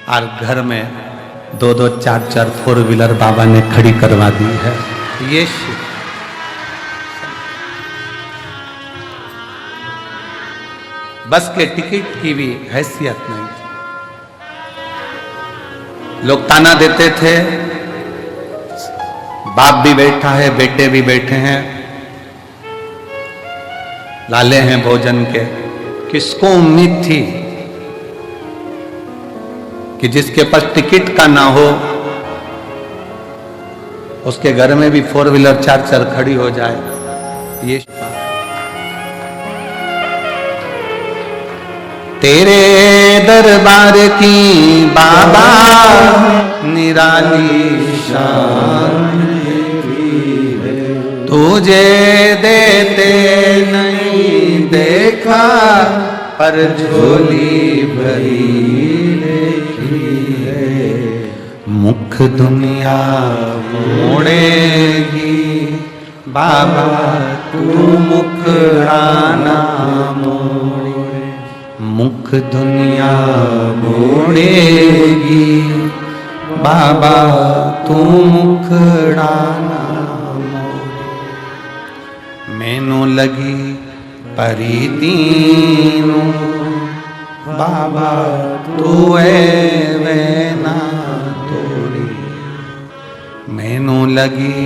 और घर में 2-2 4-4 4 व्हीलर बाबा ने खड़ी करवा दी है। ये बस के टिकट की भी हैसियत नहीं थी। लोग ताना देते थे, बाप भी बैठा है, बेटे भी बैठे हैं, लाले हैं भोजन के। किसको उम्मीद थी कि जिसके पास टिकट का ना हो उसके घर में भी 4 व्हीलर 4-4 खड़ी हो जाए। ये तेरे दरबार की बाबा निराली शान, तुझे देते नहीं देखा पर झोली भरी है। मुख दुनिया मोड़ेगी बाबा तू मुखड़ाना मोड़े। मुख दुनिया मोड़ेगी बाबा तू मुखड़ाना मोड़े। मैनू लगी परी दीनू बाबा तू वैना तोड़ी। मैनू लगी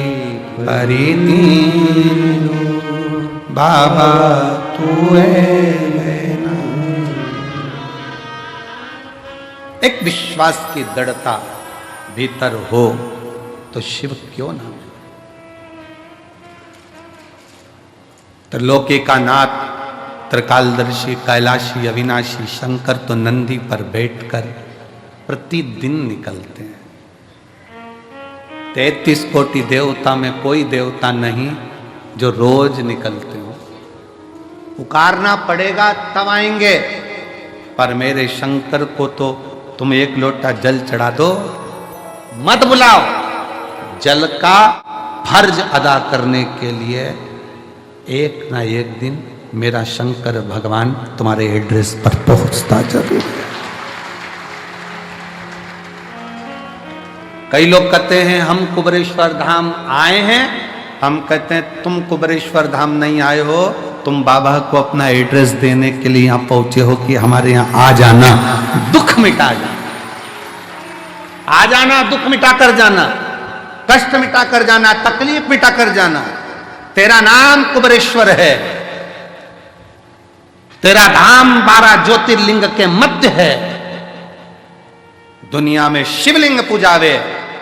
परी दीनू बाबा तू वैना। एक विश्वास की दृढ़ता भीतर हो तो शिव क्यों ना। त्रिलोकी का नाथ त्रिकालदर्शी कैलाशी अविनाशी शंकर तो नंदी पर बैठकर प्रतिदिन निकलते हैं। 33 कोटि देवता में कोई देवता नहीं जो रोज निकलते हो। पुकारना पड़ेगा तब आएंगे, पर मेरे शंकर को तो तुम एक लोटा जल चढ़ा दो, मत बुलाओ। जल का फर्ज अदा करने के लिए एक ना एक दिन मेरा शंकर भगवान तुम्हारे एड्रेस पर पहुंचता जरूर है। कई लोग कहते हैं हम कुबेरेश्वर धाम आए हैं, हम कहते हैं तुम कुबेरेश्वर धाम नहीं आए हो, तुम बाबा को अपना एड्रेस देने के लिए यहां पहुंचे हो कि हमारे यहां आ जाना, दुख मिटा जाना, आ जाना, दुख मिटा कर जाना, कष्ट मिटा कर जाना, तकलीफ मिटा कर जाना। तेरा नाम कुबेरेश्वर है, तेरा धाम 12 ज्योतिर्लिंग के मध्य है। दुनिया में शिवलिंग पूजावे,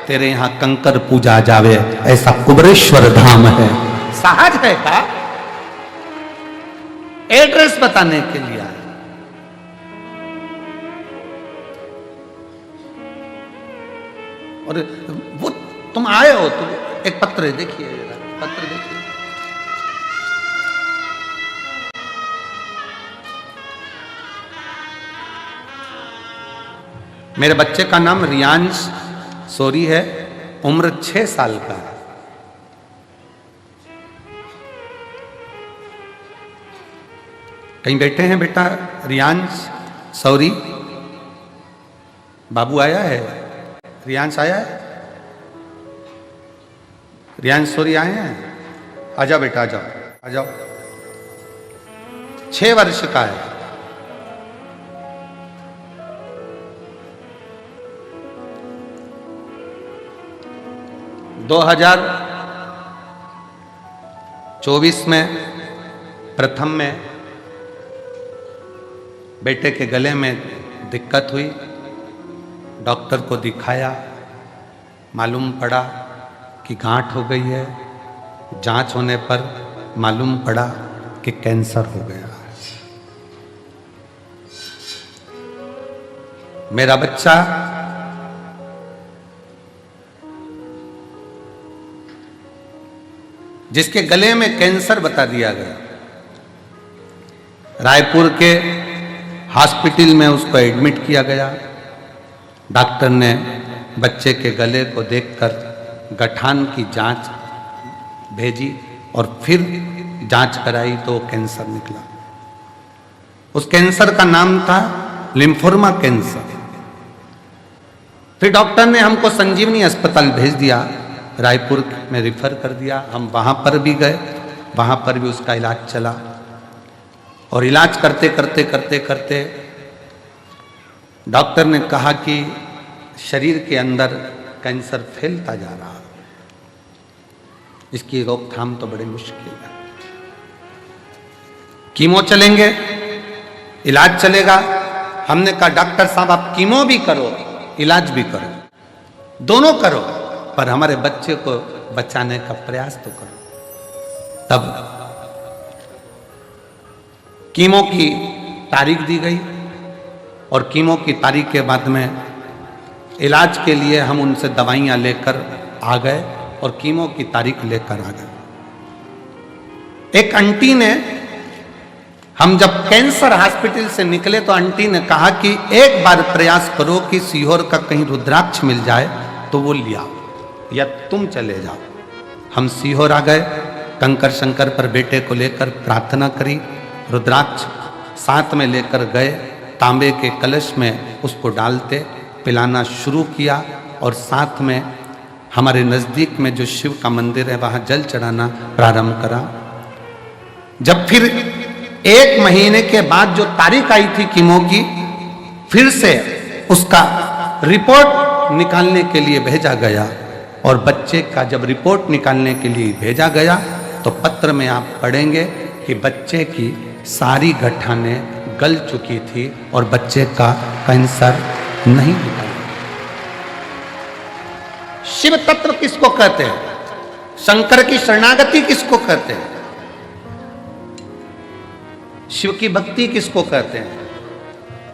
तेरे यहां कंकर पूजा जावे, ऐसा कुबेरेश्वर धाम है। सहज है का एड्रेस बताने के लिए आए। और वो तुम आए हो तो एक पत्र देखिए, पत्र देखिए। मेरे बच्चे का नाम रियांश सोरी है, उम्र 6 साल का है। कहीं बैठे हैं बेटा रियांश सौरी? बाबू आया है? रियांश आया है? रियांश सौरी आए हैं? आ जाओ बेटा, आ जाओ, आ जाओ। 6 वर्ष का है। दो 2024 में प्रथम में बेटे के गले में दिक्कत हुई, डॉक्टर को दिखाया, मालूम पड़ा कि गांठ हो गई है। जांच होने पर मालूम पड़ा कि कैंसर हो गया। मेरा बच्चा जिसके गले में कैंसर बता दिया गया, रायपुर के हॉस्पिटल में उसको एडमिट किया गया। डॉक्टर ने बच्चे के गले को देखकर गठान की जांच भेजी और फिर जांच कराई तो कैंसर निकला। उस कैंसर का नाम था लिम्फोमा कैंसर। फिर डॉक्टर ने हमको संजीवनी अस्पताल भेज दिया, रायपुर में रिफर कर दिया। हम वहां पर भी गए, वहां पर भी उसका इलाज चला और इलाज करते करते करते करते डॉक्टर ने कहा कि शरीर के अंदर कैंसर फैलता जा रहा है, इसकी रोकथाम तो बड़ी मुश्किल है। कीमो चलेंगे, इलाज चलेगा। हमने कहा डॉक्टर साहब आप कीमो भी करो, इलाज भी करो, दोनों करो, पर हमारे बच्चे को बचाने का प्रयास तो करो। तब कीमो की तारीख दी गई और कीमो की तारीख के बाद में इलाज के लिए हम उनसे दवाइयां लेकर आ गए और कीमो की तारीख लेकर आ गए। एक आंटी ने, हम जब कैंसर हॉस्पिटल से निकले तो आंटी ने कहा कि एक बार प्रयास करो कि सीहोर का कहीं रुद्राक्ष मिल जाए तो वो लिया या तुम चले जाओ। हम सीहोर आ गए, कंकर शंकर पर बेटे को लेकर प्रार्थना करी, रुद्राक्ष साथ में लेकर गए, तांबे के कलश में उसको डालते पिलाना शुरू किया और साथ में हमारे नज़दीक में जो शिव का मंदिर है वहाँ जल चढ़ाना प्रारंभ करा। जब फिर 1 महीने के बाद जो तारीख आई थी कीमो की, फिर से उसका रिपोर्ट निकालने के लिए भेजा गया और बच्चे का जब रिपोर्ट निकालने के लिए भेजा गया तो पत्र में आप पढ़ेंगे कि बच्चे की सारी गठानें गल चुकी थी और बच्चे का कैंसर नहीं निकला। शिव तत्व किसको कहते हैं? शंकर की शरणागति किसको कहते हैं? शिव की भक्ति किसको कहते हैं?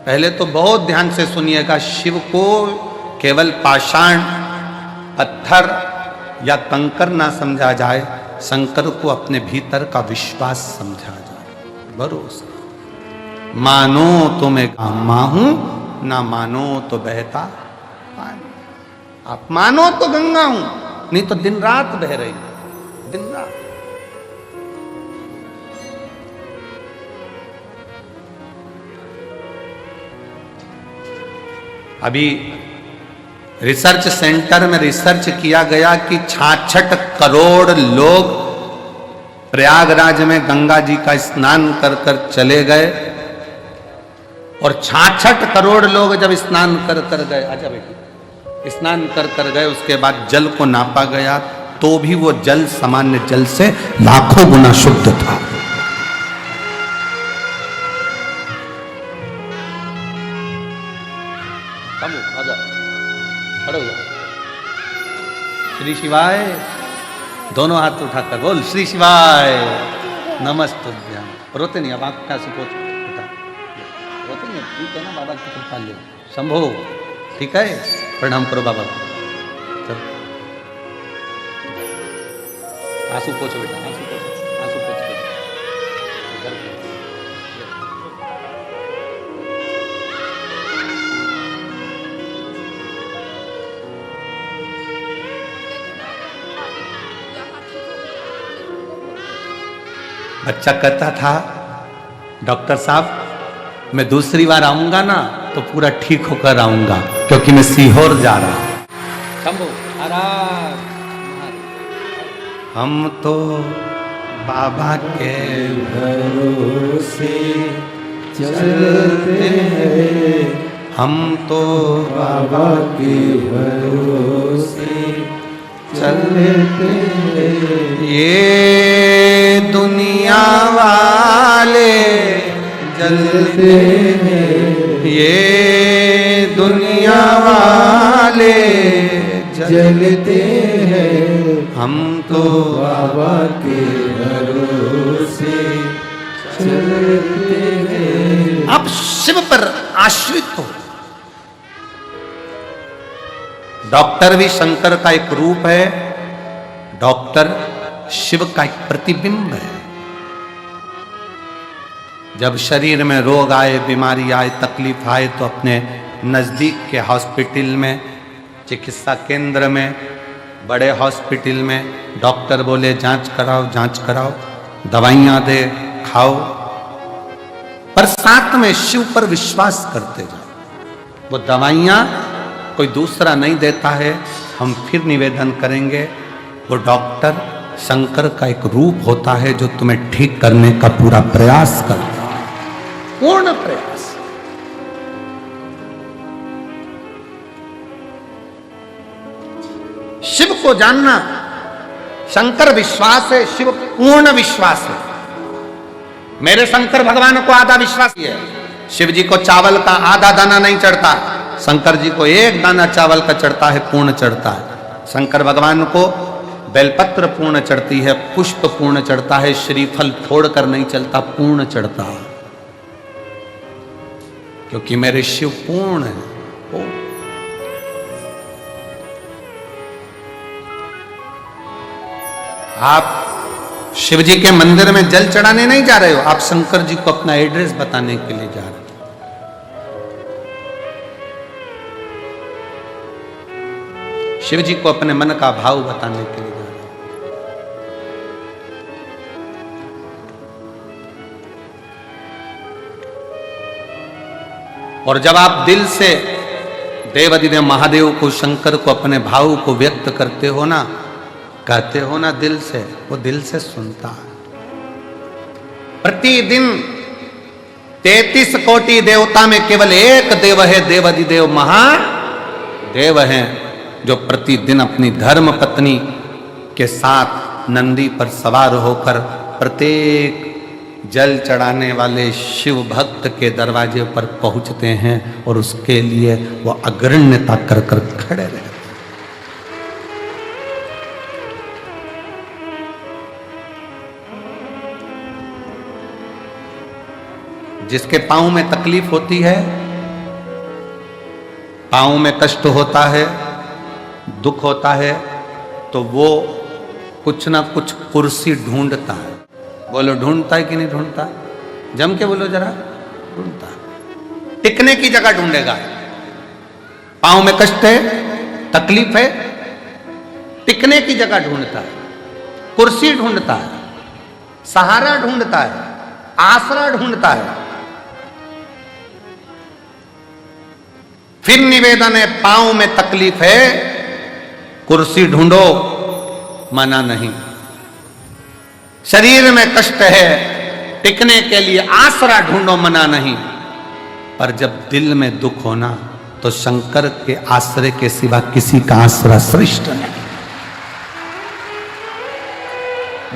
पहले तो बहुत ध्यान से सुनिएगा। शिव को केवल पाषाण, पत्थर या कंकर ना समझा जाए, शंकर को अपने भीतर का विश्वास समझा जाए, भरोसा। मानो तो मैं कामा हूं, ना मानो तो बहता पानी। आप मानो तो गंगा हूं, नहीं तो दिन रात बह रही, दिन रात। अभी रिसर्च सेंटर में रिसर्च किया गया कि 66 करोड़ लोग प्रयागराज में गंगा जी का स्नान कर कर चले गए और 66 करोड़ लोग जब स्नान कर कर गए, अच्छा बेटी, स्नान कर कर गए, उसके बाद जल को नापा गया तो भी वो जल सामान्य जल से लाखों गुना शुद्ध था। श्री शिवाय, दोनों हाथ उठाकर बोल श्री शिवाय नमस्तुभ्यं। रोते नहीं, अब आंख का सुपोच उठा, रोते नहीं, ठीक है ना, बाबा की कृपा ले, शंभो, ठीक है, प्रणाम करो बाबा को। चल आंसू पोछो बेटा, आंसू पोछो, आंसू पोछ के बच्चा कहता था डॉक्टर साहब मैं दूसरी बार आऊंगा ना तो पूरा ठीक होकर आऊंगा क्योंकि मैं सीहोर जा रहा हूं। शंभो हम तो बाबा के भरोसे चलते हैं, हम तो बाबा के भरोसे चलते हैं। ये दुनिया वाले जलते हैं, ये दुनिया वाले जलते हैं, हम तो बाबा के भरोसे चलते हैं। आप शिव पर आश्रित हो। डॉक्टर भी शंकर का एक रूप है, डॉक्टर शिव का एक प्रतिबिंब है। जब शरीर में रोग आए, बीमारी आए, तकलीफ आए तो अपने नजदीक के हॉस्पिटल में, चिकित्सा केंद्र में, बड़े हॉस्पिटल में डॉक्टर बोले जांच कराओ, जांच कराओ, दवाइयां दे, खाओ, पर साथ में शिव पर विश्वास करते जाओ। वो दवाइयां कोई दूसरा नहीं देता है। हम फिर निवेदन करेंगे, वो डॉक्टर शंकर का एक रूप होता है जो तुम्हें ठीक करने का पूरा प्रयास करता है, पूर्ण प्रयास। शिव को जानना, शंकर विश्वास है, शिव पूर्ण विश्वास है। मेरे शंकर भगवान को आधा विश्वास है। शिव जी को चावल का आधा दाना नहीं चढ़ता, शंकर जी को एक दाना चावल का चढ़ता है, पूर्ण चढ़ता है। शंकर भगवान को बेलपत्र पूर्ण चढ़ती है, पुष्प पूर्ण चढ़ता है, श्रीफल फोड़कर नहीं चलता, पूर्ण चढ़ता है, क्योंकि मेरे शिव पूर्ण है। आप शिव जी के मंदिर में जल चढ़ाने नहीं जा रहे हो, आप शंकर जी को अपना एड्रेस बताने के लिए जा रहे हो। शिव जी को अपने मन का भाव बताने के लिए जा रहे हो। और जब आप दिल से देवाधिदेव महादेव को, शंकर को, अपने भाव को व्यक्त करते हो ना, कहते हो ना दिल से, वो दिल से सुनता है। प्रतिदिन 33 कोटि देवता में केवल एक देव है, देवाधिदेव महादेव हैं, जो प्रतिदिन अपनी धर्म पत्नी के साथ नंदी पर सवार होकर प्रत्येक जल चढ़ाने वाले शिव भक्त के दरवाजे पर पहुंचते हैं और उसके लिए वो अग्रण्यता कर कर खड़े रहते हैं। जिसके पांव में तकलीफ होती है, पांव में कष्ट होता है, दुख होता है, तो वो कुछ ना कुछ कुर्सी ढूंढता है। बोलो ढूंढता है कि नहीं ढूंढता? जम के बोलो जरा, ढूंढता है। टिकने की जगह ढूंढेगा। पांव में कष्ट है, तकलीफ है, टिकने की जगह ढूंढता है, कुर्सी ढूंढता है, सहारा ढूंढता है, आसरा ढूंढता है। फिर निवेदन है, पांव में तकलीफ है, कुर्सी ढूंढो, मना नहीं। शरीर में कष्ट है, टिकने के लिए आसरा ढूंढो, मना नहीं। पर जब दिल में दुख होना, तो शंकर के आश्रय के सिवा किसी का आश्रय श्रेष्ठ नहीं।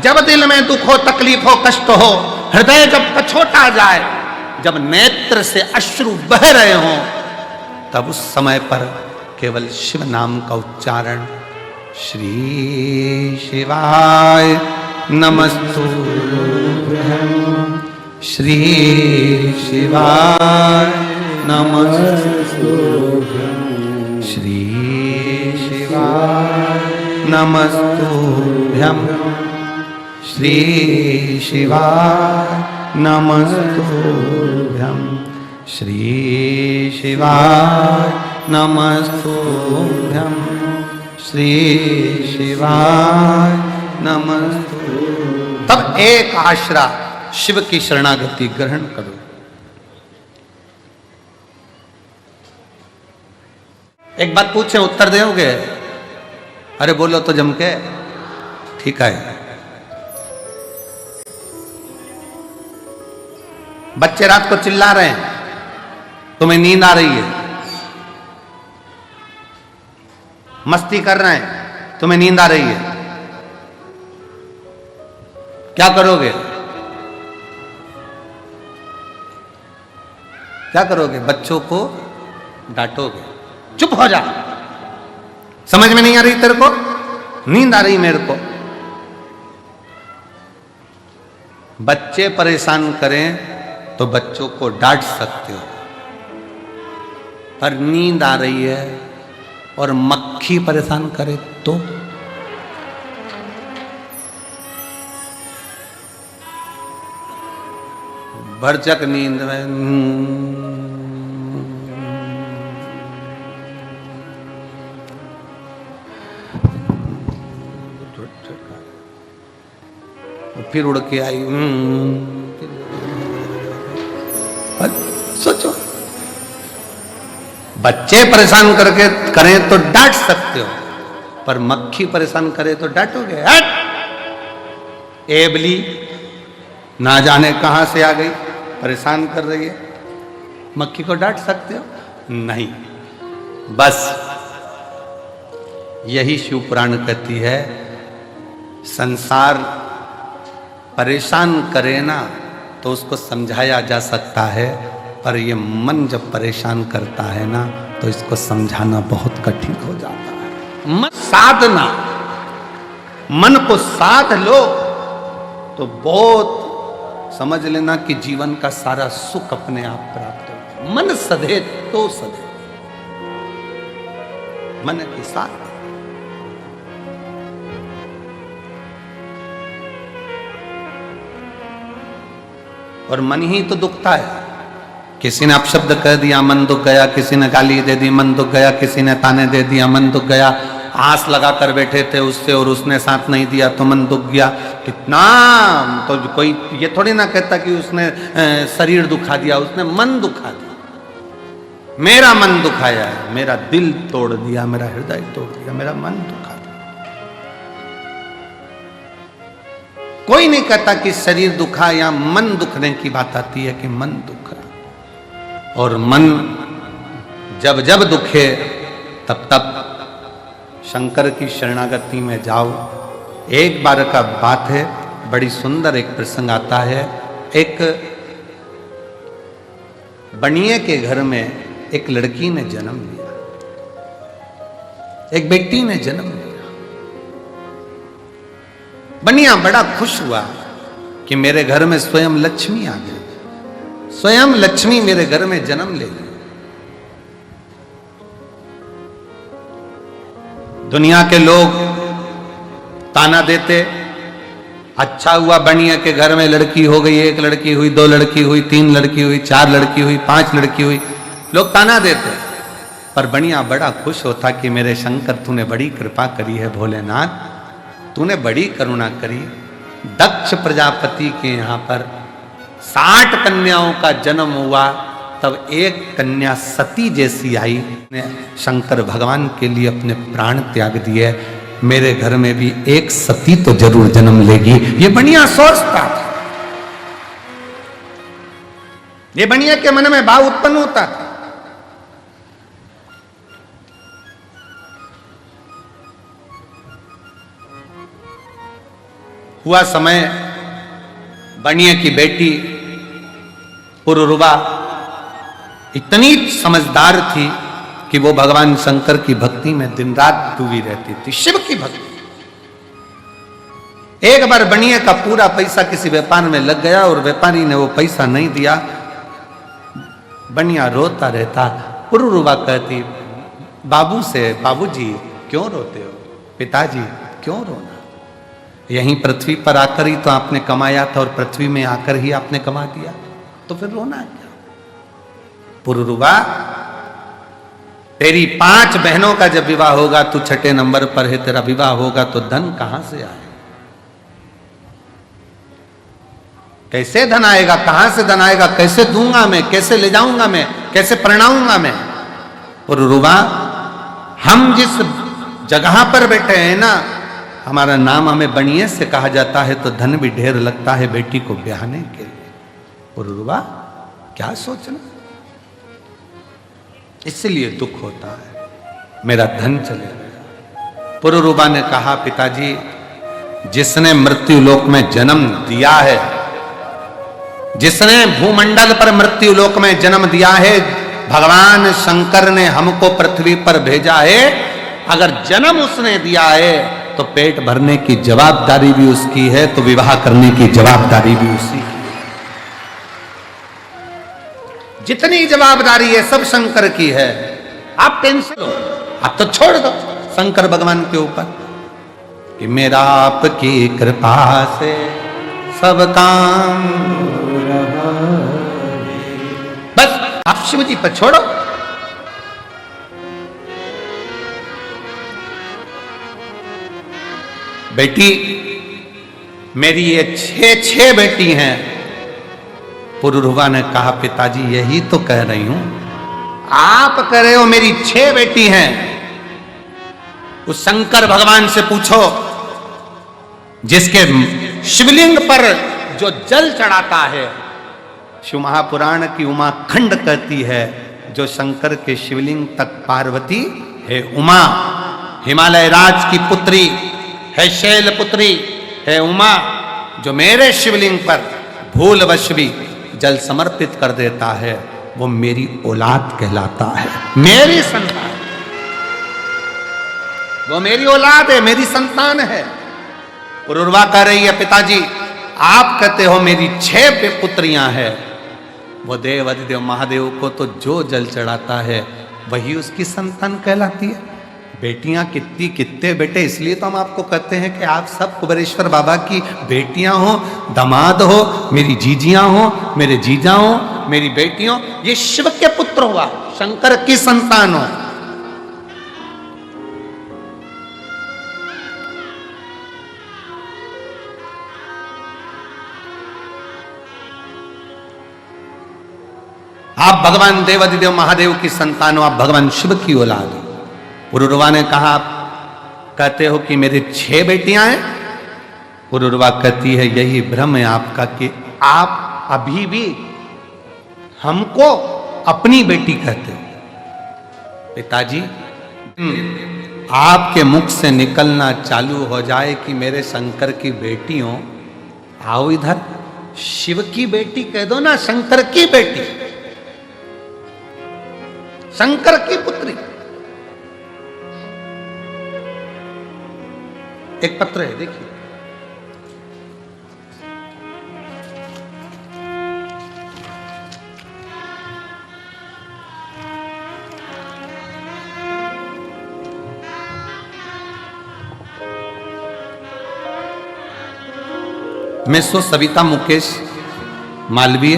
जब दिल में दुख हो, तकलीफ हो, कष्ट हो, हृदय जब कछोटा जाए, जब नेत्र से अश्रु बह रहे हों, तब उस समय पर केवल शिव नाम का उच्चारण, श्री शिवाय नमस्तुभ्यं, श्री शिवाय नमस्तुभ्यं, श्री शिवाय नमस्तुभ्यं, श्री शिवाय नमस्तुभ्यं, श्री शिवाय नमस्तुभ्यं, श्री शिवाय नमस्तुभ्यं। तब एक आश्रा शिव की शरणागति ग्रहण करो। एक बात पूछे, उत्तर दोगे? अरे बोलो तो जम के। ठीक है। बच्चे रात को चिल्ला रहे हैं, तुम्हें नींद आ रही है, मस्ती कर रहे हैं, तुम्हें नींद आ रही है, क्या करोगे? क्या करोगे? बच्चों को डांटोगे, चुप हो जा, समझ में नहीं आ रही तेरे को, नींद आ रही मेरे को। बच्चे परेशान करें तो बच्चों को डांट सकते हो, पर नींद आ रही है और मक्खी परेशान करे तो? भरचक नींद में फिर उड़ के आई। सोचो, बच्चे परेशान करके करें तो डांट सकते हो, पर मक्खी परेशान करे तो डांटोगे? हट! एबली ना जाने कहां से आ गई, परेशान कर रही है, मक्खी को डांट सकते हो? नहीं। बस यही शिव पुराण कहती है, संसार परेशान करे ना तो उसको समझाया जा सकता है, पर ये मन जब परेशान करता है ना तो इसको समझाना बहुत कठिन हो जाता है। मन साधना, मन को साध लो तो बहुत समझ लेना कि जीवन का सारा सुख अपने आप प्राप्त हो। मन सधे तो सधे, मन के साथ। और मन ही तो दुखता है। किसी ने अपशब्द कह दिया, मन दुख गया। किसी ने गाली दे दी, मन दुख गया। किसी ने ताने दे दिया, मन दुख गया। आस लगा कर बैठे थे उससे और उसने साथ नहीं दिया तो मन दुख गया। कितना तो कोई ये थोड़ी ना कहता कि उसने शरीर दुखा दिया, उसने मन दुखा दिया। मेरा मन दुखाया है, मेरा दिल तोड़ दिया, मेरा हृदय तोड़ दिया, मेरा मन दुखा दिया। कोई नहीं कहता कि शरीर दुखा या मन दुखने की बात आती है कि मन दुखा। और मन जब जब दुखे तब तब शंकर की शरणागति में जाओ। एक बार का बात है, बड़ी सुंदर एक प्रसंग आता है। एक बनिए के घर में एक लड़की ने जन्म लिया, एक बेटी ने जन्म लिया। बनिया बड़ा खुश हुआ कि मेरे घर में स्वयं लक्ष्मी आ गई, स्वयं लक्ष्मी मेरे घर में जन्म ले ली। दुनिया के लोग ताना देते, अच्छा हुआ बनिया के घर में लड़की हो गई, एक लड़की हुई, दो लड़की हुई, तीन लड़की हुई, चार लड़की हुई, पांच लड़की हुई, लोग ताना देते। पर बनिया बड़ा खुश होता कि मेरे शंकर तूने बड़ी कृपा करी है, भोलेनाथ तूने बड़ी करुणा करी। दक्ष प्रजापति के यहाँ पर 60 कन्याओं का जन्म हुआ, तब एक कन्या सती जैसी आई, ने शंकर भगवान के लिए अपने प्राण त्याग दिए। मेरे घर में भी एक सती तो जरूर जन्म लेगी, ये बनिया सोचता था। ये बनिया के मन में भाव उत्पन्न होता था। हुआ समय, बनिया की बेटी पुरुरुवा इतनी समझदार थी कि वो भगवान शंकर की भक्ति में दिन रात डूबी रहती थी, शिव की भक्ति। एक बार बनिया का पूरा पैसा किसी व्यापार में लग गया और व्यापारी ने वो पैसा नहीं दिया। बनिया रोता रहता। पुरुरुवा कहती बाबू से, बाबूजी क्यों रोते हो, पिताजी क्यों रोना, यहीं पृथ्वी पर आकर ही तो आपने कमाया था और पृथ्वी में आकर ही आपने कमा दिया, तो फिर रोना क्या। पुरुरुवा तेरी 5 बहनों का जब विवाह होगा, तू 6ठे नंबर पर है, तेरा विवाह होगा तो धन कहां से आए, कैसे धन आएगा, कहां से धन आएगा, कैसे दूंगा मैं, कैसे ले जाऊंगा मैं, कैसे परिणाऊंगा मैं। पुरुरुवा हम जिस जगह पर बैठे हैं ना, हमारा नाम हमें बनिए से कहा जाता है तो धन भी ढेर लगता है बेटी को ब्याहने के लिए। पुरुरुवा क्या सोचना, इसलिए दुख होता है, मेरा धन चले गया। पुरुरुवा ने कहा पिताजी, जिसने मृत्यु लोक में जन्म दिया है, जिसने भूमंडल पर मृत्यु लोक में जन्म दिया है, भगवान शंकर ने हमको पृथ्वी पर भेजा है। अगर जन्म उसने दिया है तो पेट भरने की जवाबदारी भी उसकी है, तो विवाह करने की जवाबदारी भी उसी की। जितनी जवाबदारी है सब शंकर की है। आप टेंशन लो, आप तो छोड़ दो शंकर भगवान के ऊपर कि मेरा आपकी कृपा से सब काम, बस आप शिव जी पर छोड़ो। बेटी मेरी ये 6 बेटी हैं। पुरुरवा ने कहा पिताजी यही तो कह रही हूं, आप कह रहे हो मेरी 6 बेटी हैं। उस शंकर भगवान से पूछो जिसके शिवलिंग पर जो जल चढ़ाता है। शिव महापुराण की उमा खंड कहती है जो शंकर के शिवलिंग तक पार्वती है उमा, हिमालय राज की पुत्री है, शैल पुत्री है उमा, जो मेरे शिवलिंग पर भूलवश भी जल समर्पित कर देता है वो मेरी औलाद कहलाता है, मेरी संतान, वो मेरी औलाद है, मेरी संतान है। पुरुरवा कह रही है पिताजी आप कहते हो मेरी 6 पुत्रियां हैं। वो देव अधिदेव महादेव को तो जो जल चढ़ाता है वही उसकी संतान कहलाती है। बेटियां कितने बेटे, इसलिए तो हम आपको कहते हैं कि आप सब कुबेरेश्वर बाबा की बेटियां हो, दामाद हो, मेरी जीजियां हो, मेरे जीजा हो, मेरी बेटियों, ये शिव के पुत्र हुआ, शंकर की संतान हो। आप भगवान देवाधिदेव महादेव की संतान हो, आप भगवान शिव की औलाद हो। पुरुरवा ने कहा आप कहते हो कि मेरी 6 बेटियां हैं। पुरुरवा कहती है यही भ्रम है आपका कि आप अभी भी हमको अपनी बेटी कहते हो। पिताजी आपके मुख से निकलना चालू हो जाए कि मेरे शंकर की बेटी हो, आओ इधर, शिव की बेटी कह दो ना, शंकर की बेटी, शंकर की पुत्री। एक पत्र है देखिए, मैं सविता मुकेश मालवीय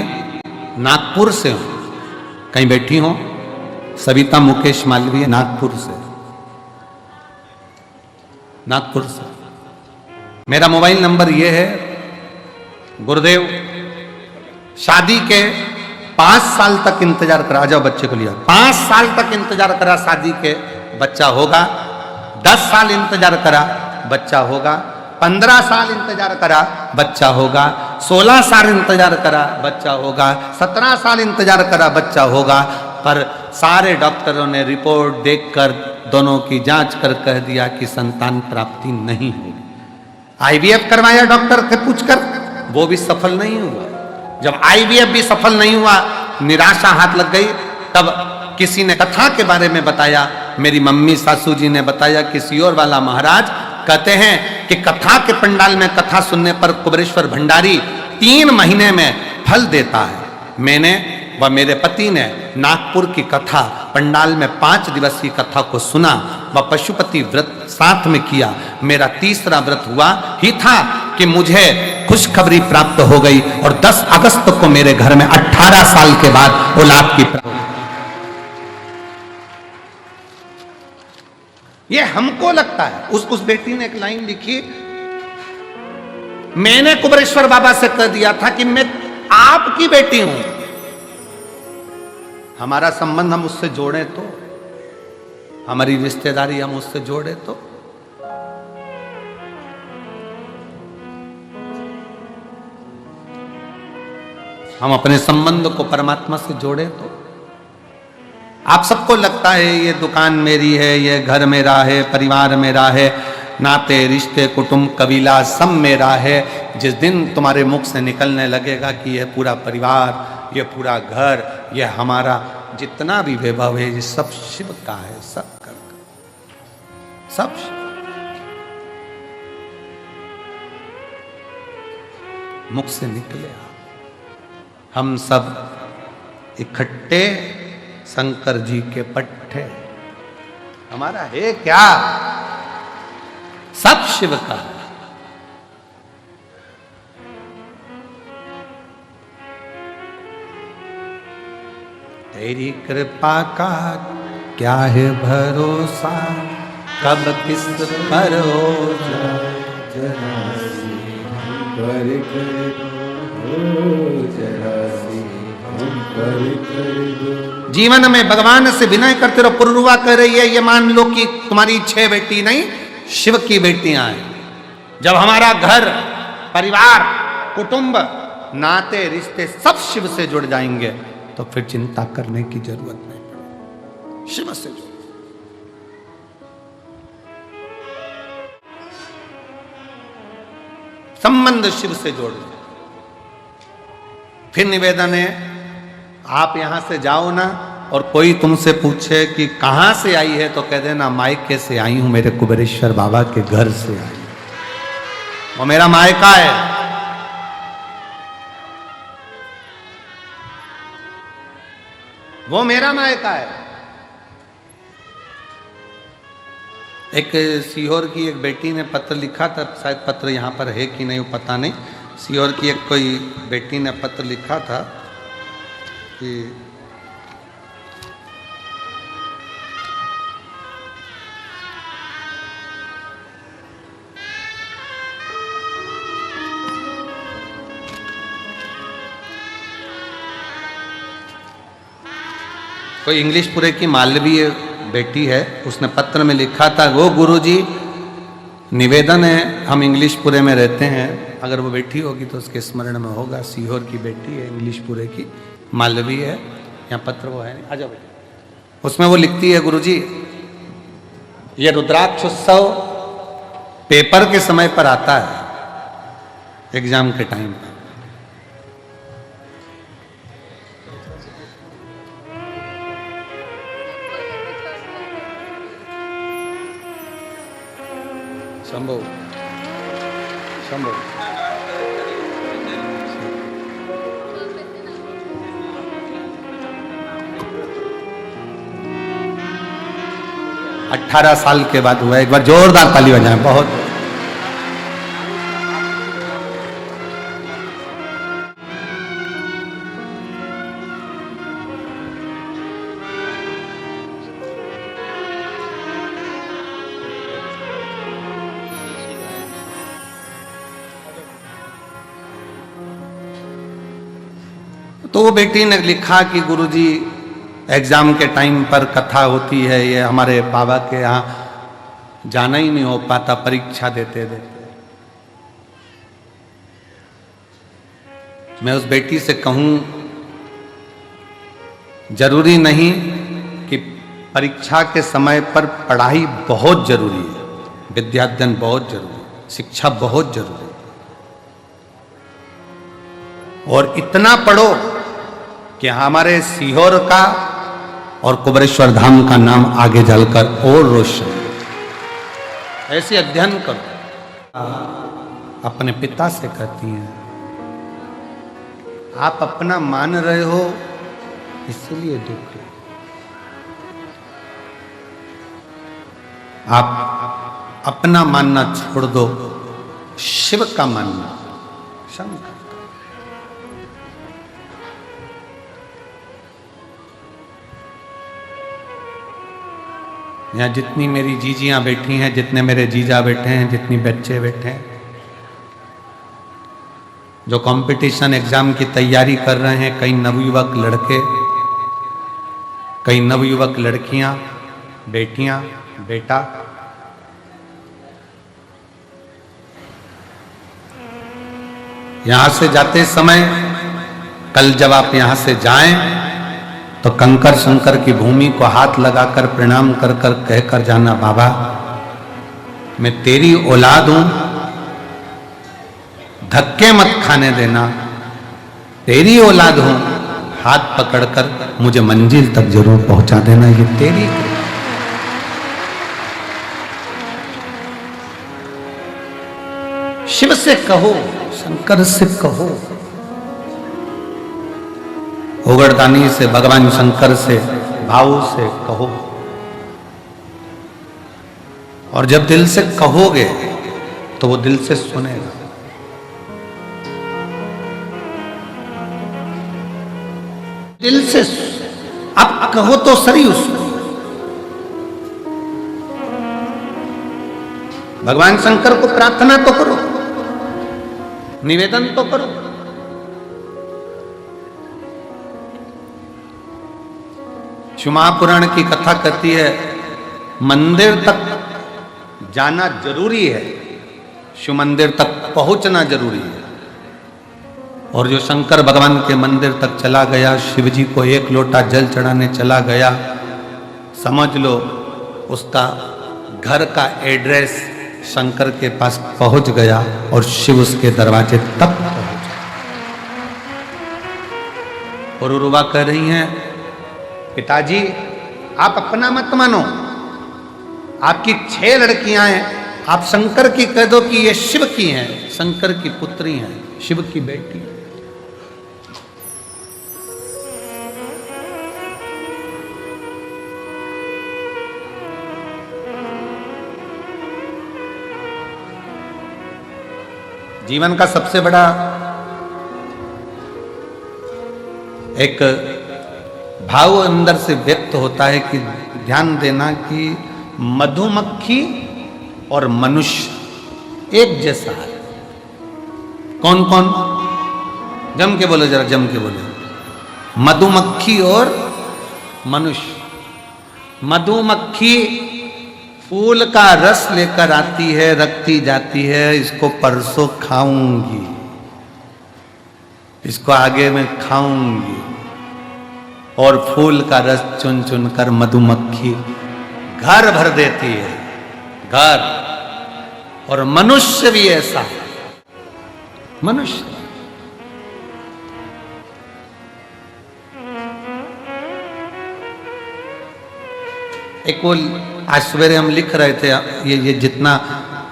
नागपुर से हूं, कहीं बैठी हो, सविता मुकेश मालवीय नागपुर से, नागपुर से। मेरा मोबाइल नंबर ये है, गुरुदेव शादी के 5 साल तक इंतजार करा, जाओ बच्चे को लिया, 5 साल तक इंतजार करा शादी के, बच्चा होगा, 10 साल इंतजार करा, बच्चा होगा, 15 साल इंतजार करा, बच्चा होगा, 16 साल इंतजार करा, बच्चा होगा, 17 साल इंतजार करा, बच्चा होगा। पर सारे डॉक्टरों ने रिपोर्ट देखकर दोनों की जांच कर कह दिया कि संतान प्राप्ति नहीं होगी। आईवीएफ करवाया डॉक्टर से पूछकर, वो भी सफल नहीं हुआ। जब आईवीएफ भी सफल नहीं हुआ, निराशा हाथ लग गई। तब किसी ने कथा के बारे में बताया, मेरी मम्मी सासू जी ने बताया कि सियोर वाला महाराज कहते हैं कि कथा के पंडाल में कथा सुनने पर कुबेरेश्वर भंडारी 3 महीने में फल देता है। मैंने व मेरे पति ने नागपुर की कथा पंडाल में 5 दिवसीय कथा को सुना व पशुपति व्रत साथ में किया। मेरा 3रा व्रत हुआ ही था कि मुझे खुशखबरी प्राप्त हो गई और 10 अगस्त को मेरे घर में 18 साल के बाद औलाद की प्राप्ति। ये हमको लगता है, उस बेटी ने एक लाइन लिखी, मैंने कुबेरेश्वर बाबा से कह दिया था कि मैं आपकी बेटी हूं, हमारा संबंध हम उससे जोड़े तो, हमारी रिश्तेदारी हम उससे जोड़े तो। हम अपने संबंध को परमात्मा से जोड़े तो। आप सबको लगता है ये दुकान मेरी है, ये घर मेरा है, परिवार मेरा है, नाते रिश्ते कुटुंब कबीला सब मेरा है। जिस दिन तुम्हारे मुख से निकलने लगेगा कि यह पूरा परिवार, ये पूरा घर, ये हमारा जितना भी वैभव है ये सब शिव का है, सब का, सब मुख से निकले। हम सब इकट्ठे शंकर जी के पट्टे, हमारा है क्या, सब शिव का है। तेरी कृपा का क्या है भरोसा, कब किस पर हो जाए, पर कर दो जरासी, हम पर कर दो। जीवन में भगवान से विनय करते रहो। पुरुरवा कह रही है ये मान लो कि तुम्हारी 6 बेटी नहीं, शिव की बेटियां हैं। जब हमारा घर परिवार कुटुंब नाते रिश्ते सब शिव से जुड़ जाएंगे तो फिर चिंता करने की जरूरत नहीं पड़ेगी। शिव से जुड़, संबंध शिव से जोड़। फिर निवेदन है, आप यहां से जाओ ना और कोई तुमसे पूछे कि कहां से आई है तो कह देना मायके से आई हूं, मेरे कुबेरेश्वर बाबा के घर से आई। वो मेरा मायका है। वो मेरा मायका है। एक सीहोर की एक बेटी ने पत्र लिखा था, शायद पत्र यहाँ पर है कि नहीं वो पता नहीं। सीहोर की एक कोई बेटी ने पत्र लिखा था कि कोई इंग्लिशपुरे की मालवीय बेटी है, उसने पत्र में लिखा था, वो गुरुजी निवेदन है, हम इंग्लिशपुरे में रहते हैं, अगर वो बेटी होगी तो उसके स्मरण में होगा। सीहोर की बेटी है, इंग्लिशपुरे की मालवीय है। यहाँ पत्र वो है नहीं, आ जाओ बेटी। उसमें वो लिखती है, गुरुजी ये रुद्राक्ष उत्सव पेपर के समय पर आता है, एग्जाम के टाइम पर। शंभो शंभो 18 साल के बाद हुआ। एक बार जोरदार ताली बजाएं। बहुत तो वो बेटी ने लिखा कि गुरुजी एग्जाम के टाइम पर कथा होती है, ये हमारे बाबा के यहाँ जाना ही नहीं हो पाता परीक्षा देते देते। मैं उस बेटी से कहूं, जरूरी नहीं कि परीक्षा के समय पर पढ़ाई बहुत जरूरी है, विद्याध्ययन बहुत जरूरी है, शिक्षा बहुत जरूरी है, और इतना पढ़ो कि हमारे सीहोर का और कुबेरेश्वर धाम का नाम आगे चलकर और रोशन। ऐसे अध्ययन करो। अपने पिता से कहती हैं, आप अपना मान रहे हो इसलिए दुख है। आप अपना मानना छोड़ दो, शिव का मानना शंकर। यहाँ जितनी मेरी जीजियां बैठी हैं, जितने मेरे जीजा बैठे हैं, जितनी बच्चे बैठे हैं, जो कंपटीशन एग्जाम की तैयारी कर रहे हैं, कई नवयुवक लड़के, कई नवयुवक लड़कियां, बेटियां, बेटा, यहां से जाते समय, कल जब आप यहां से जाएं तो कंकर शंकर की भूमि को हाथ लगाकर प्रणाम कर कर कहकर जाना, बाबा मैं तेरी औलाद हूं, धक्के मत खाने देना, तेरी औलाद हूं, हाथ पकड़कर मुझे मंजिल तक जरूर पहुंचा देना, ये तेरी कृपा। शिव से कहो, शंकर से कहो, उगड़दानी से, भगवान शंकर से, भाव से कहो। और जब दिल से कहोगे तो वो दिल से सुनेगा। दिल से अब कहो तो सही उसको। भगवान शंकर को प्रार्थना तो करो, निवेदन तो करो। शिव महापुराण की कथा कहती है मंदिर तक जाना जरूरी है, शिव मंदिर तक पहुंचना जरूरी है। और जो शंकर भगवान के मंदिर तक चला गया, शिव जी को एक लोटा जल चढ़ाने चला गया, समझ लो उसका घर का एड्रेस शंकर के पास पहुंच गया और शिव उसके दरवाजे तक पहुंच गया। और उर्वा कह रही हैं, पिताजी आप अपना मत मानो, आपकी 6 लड़कियां हैं, आप शंकर की कह दो कि ये शिव की हैं, शंकर की पुत्री हैं, शिव की बेटी। जीवन का सबसे बड़ा एक भाव अंदर से व्यक्त होता है कि ध्यान देना कि मधुमक्खी और मनुष्य एक जैसा है। कौन कौन? जम के बोलो, जरा जम के बोलो। मधुमक्खी और मनुष्य। मधुमक्खी फूल का रस लेकर आती है, रखती जाती है, इसको परसों खाऊंगी, इसको आगे में खाऊंगी, और फूल का रस चुन चुन कर मधुमक्खी घर भर देती है, घर। और मनुष्य भी ऐसा है। मनुष्य एक वो आज सवेरे हम लिख रहे थे, ये जितना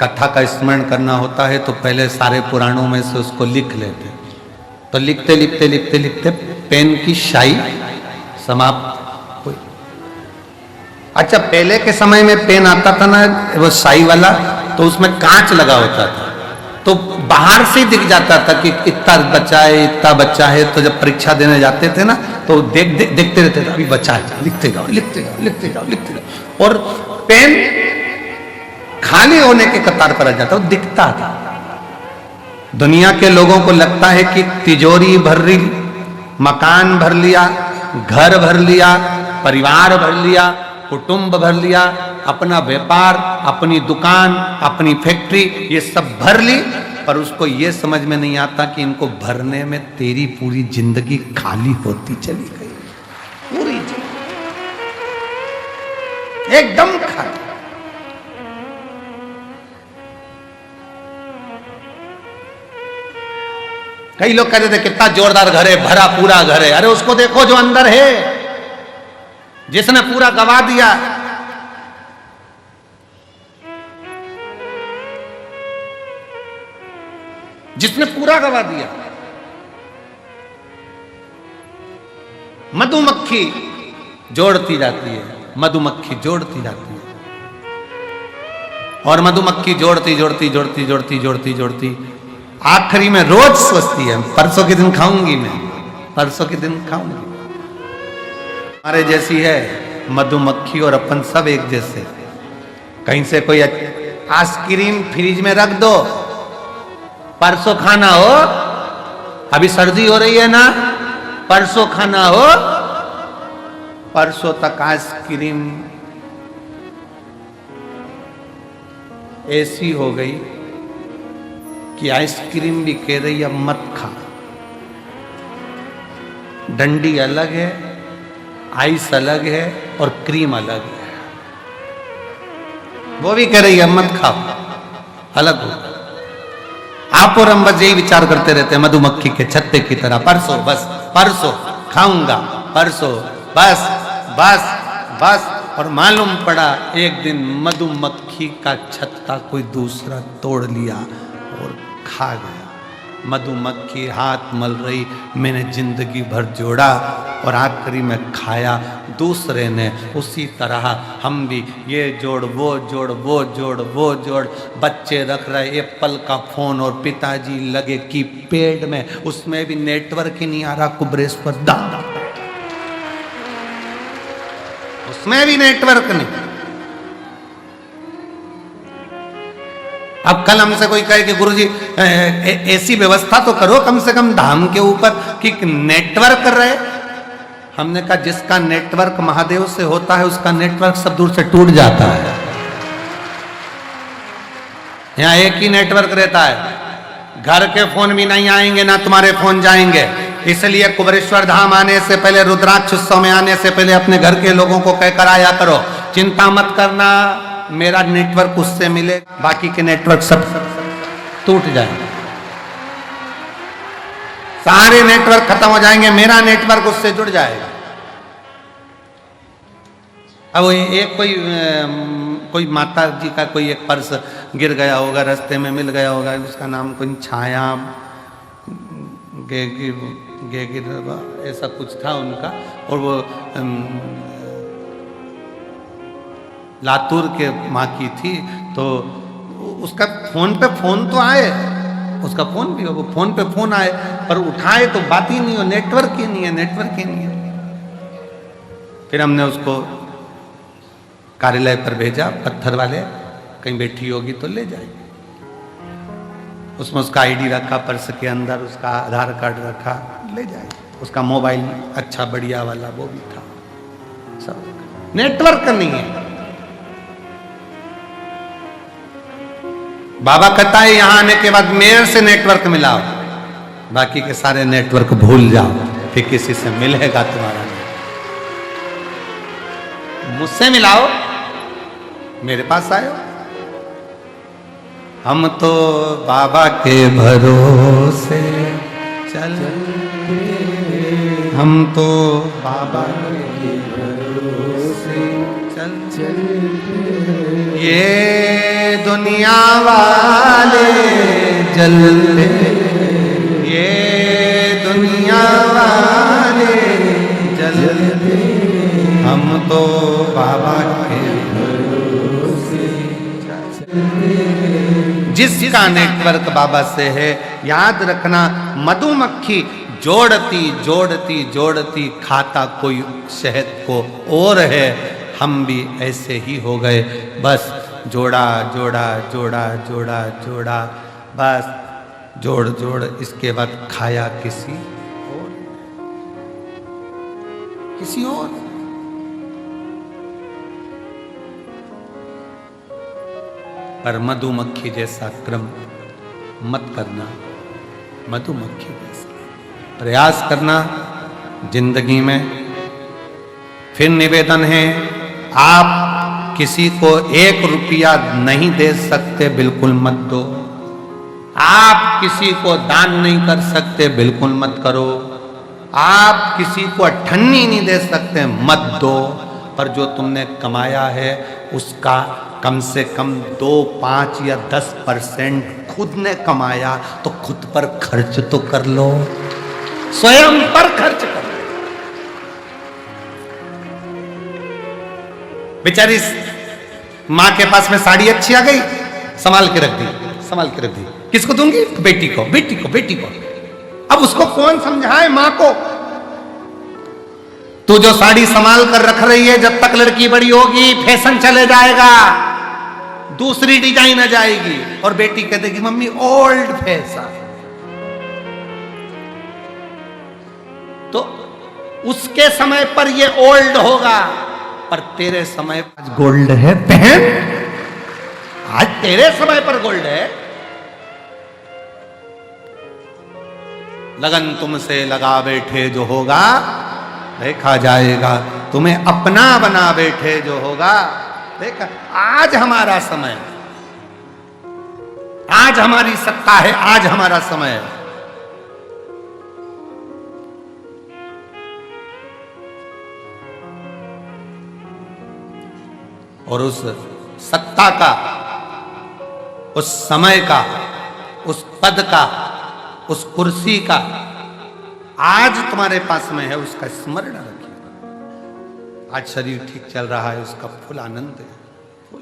कथा का स्मरण करना होता है तो पहले सारे पुराणों में से उसको लिख लेते, तो लिखते लिखते लिखते लिखते पेन की शाई समाप्त हुई। अच्छा, पहले के समय में पेन आता था ना वो शाई वाला, तो उसमें कांच लगा होता था, तो बाहर से दिख जाता था कि इतना बच्चा है, इतना बच्चा है। तो जब परीक्षा देने जाते थे ना तो देखते रहते थे, अभी बच्चा है, लिखते जाओ लिखते जाओ लिखते जाओ लिखते जाओ। और पेन खाली होने के कतार पर आ जाता, वो दिखता था। दुनिया के लोगों को लगता है कि तिजोरी भर ली, मकान भर लिया, घर भर लिया, परिवार भर लिया, कुटुंब भर लिया, अपना व्यापार, अपनी दुकान, अपनी फैक्ट्री, ये सब भर ली, पर उसको ये समझ में नहीं आता कि इनको भरने में तेरी पूरी जिंदगी खाली होती चली गई, पूरी जिंदगी एकदम खाली। कई लोग कहते थे कितना जोरदार घर है, भरा पूरा घर है। अरे उसको देखो जो अंदर है, जिसने पूरा गवा दिया। जिसने पूरा गवा दिया। मधुमक्खी जोड़ती जाती है, मधुमक्खी जोड़ती जाती है, और मधुमक्खी जोड़ती जोड़ती जोड़ती जोड़ती जोड़ती जोड़ती आखिरी में रोज सोचती है परसों के दिन खाऊंगी, मैं परसों के दिन खाऊंगी। हमारे जैसी है मधुमक्खी और अपन सब एक जैसे। कहीं से कोई आइसक्रीम फ्रिज में रख दो, परसों खाना हो, अभी सर्दी हो रही है ना, परसों खाना हो, परसों तक आइसक्रीम ऐसी हो गई कि आइसक्रीम भी कह रही है मत खा। डंडी अलग है, आइस अलग है, और क्रीम अलग है। वो भी कह रही है मत खाओ, अलग हो। आप और हम बस यही विचार करते रहते हैं मधुमक्खी के छत्ते की तरह, परसों बस, परसों खाऊंगा, परसों बस बस बस। और मालूम पड़ा एक दिन मधुमक्खी का छत्ता कोई दूसरा तोड़ लिया और खा गया। मधुमक्खी हाथ मल रही, मैंने जिंदगी भर जोड़ा और आखिरी में खाया दूसरे ने। उसी तरह हम भी ये जोड़ वो जोड़, वो जोड़ वो जोड़, बच्चे रख रहे एप्पल का फोन और पिताजी लगे कीपैड में, उसमें भी नेटवर्क ही नहीं आ रहा, कुबरेस पर दादा, उसमें भी नेटवर्क नहीं। अब कल हमसे कोई कहे कि गुरुजी ऐसी व्यवस्था तो करो कम से कम धाम के ऊपर कि नेटवर्क रहे। हमने कहा जिसका नेटवर्क महादेव से होता है उसका नेटवर्क सब दूर से टूट जाता है। यहां एक ही नेटवर्क रहता है, घर के फोन भी नहीं आएंगे ना तुम्हारे फोन जाएंगे। इसलिए कुबेरेश्वर धाम आने से पहले, रुद्राक्ष उत्सव में आने से पहले अपने घर के लोगों को कहकर आया करो, चिंता मत करना मेरा नेटवर्क उससे मिले, बाकी के नेटवर्क सब टूट जाएंगे, सारे नेटवर्क खत्म हो जाएंगे, मेरा नेटवर्क उससे जुड़ जाएगा। अब एक कोई माता जी का कोई एक पर्स गिर गया होगा, रास्ते में मिल गया होगा, उसका नाम कोई छाया ऐसा कुछ था उनका, और वो लातूर के माँ की थी, तो उसका फोन पे फोन तो आए, उसका फोन भी हो, वो फोन पे फोन आए पर उठाए तो बात ही नहीं हो, नेटवर्क ही नहीं है, नेटवर्क ही नहीं है। फिर हमने उसको कार्यालय पर भेजा, पत्थर वाले कहीं बैठी होगी तो ले जाएगी। उसमें उसका आईडी रखा, पर्स के अंदर उसका आधार कार्ड रखा, ले जाएगी। उसका मोबाइल अच्छा बढ़िया वाला वो भी था, सब नेटवर्क नहीं है। बाबा कहता है यहां आने के बाद मेरे से नेटवर्क मिलाओ, बाकी के सारे नेटवर्क भूल जाओ, फिर किसी से मिलेगा तुम्हारा नहीं। मुझसे मिलाओ, मेरे पास आयो। हम तो बाबा के भरोसे चलते, हम तो बाबा के भरोसे चलते, ये दुनिया वाले जलते, ये दुनिया वाले जलते, हम तो बाबा के भरोसे चलते। जिसका नेटवर्क बाबा से है, याद रखना, मधुमक्खी जोड़ती जोड़ती जोड़ती खाता कोई शहद को और है, हम भी ऐसे ही हो गए, बस जोड़ा जोड़ा जोड़ा जोड़ा जोड़ा, बस जोड़ जोड़, इसके बाद खाया किसी और। पर मधुमक्खी जैसा क्रम मत करना, मधुमक्खी जैसा प्रयास करना जिंदगी में। फिर निवेदन है, आप किसी को 1 रुपया नहीं दे सकते, बिल्कुल मत दो। आप किसी को दान नहीं कर सकते, बिल्कुल मत करो। आप किसी को अठन्नी नहीं दे सकते, मत दो। पर जो तुमने कमाया है उसका कम से कम 2, 5 या 10% खुद ने कमाया तो खुद पर खर्च तो कर लो, स्वयं पर खर्च कर लो। बेचारी मां के पास में साड़ी अच्छी आ गई, संभाल के रख दी, संभाल के रख दी। किसको दूंगी? बेटी को, बेटी को, बेटी को। अब उसको कौन समझाए मां को? तू जो साड़ी संभाल कर रख रही है, जब तक लड़की बड़ी होगी फैशन चले जाएगा, दूसरी डिजाइन आ जाएगी, और बेटी कह देगी मम्मी ओल्ड फैशन। तो उसके समय पर ये ओल्ड होगा, पर तेरे समय पर गोल्ड है बहन, आज तेरे समय पर गोल्ड है। लगन तुमसे लगा बैठे जो होगा देखा जाएगा, तुम्हें अपना बना बैठे जो होगा देखा। आज हमारा समय, आज हमारी सत्ता है, आज हमारा समय है। और उस सत्ता का, उस समय का, उस पद का, उस कुर्सी का आज तुम्हारे पास में है, उसका स्मरण रखिए। आज शरीर ठीक चल रहा है, उसका फुल आनंद है, फुल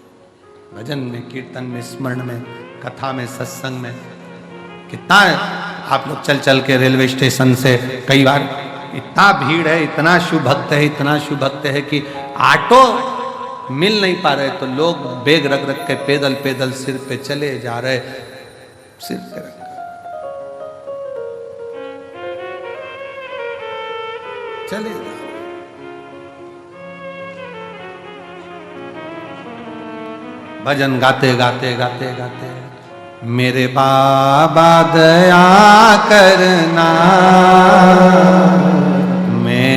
भजन में, कीर्तन में, स्मरण में, कथा में, सत्संग में। कितना आप लोग चल चल के रेलवे स्टेशन से कई बार, इतना भीड़ है, इतना शिव भक्त है, इतना शिव भक्त है कि ऑटो मिल नहीं पा रहे तो लोग बैग रख रख के पैदल पैदल सिर पे चले जा रहे, सिर पे रख चले जा रहे। भजन गाते गाते गाते गाते मेरे बाबा दया करना, मैं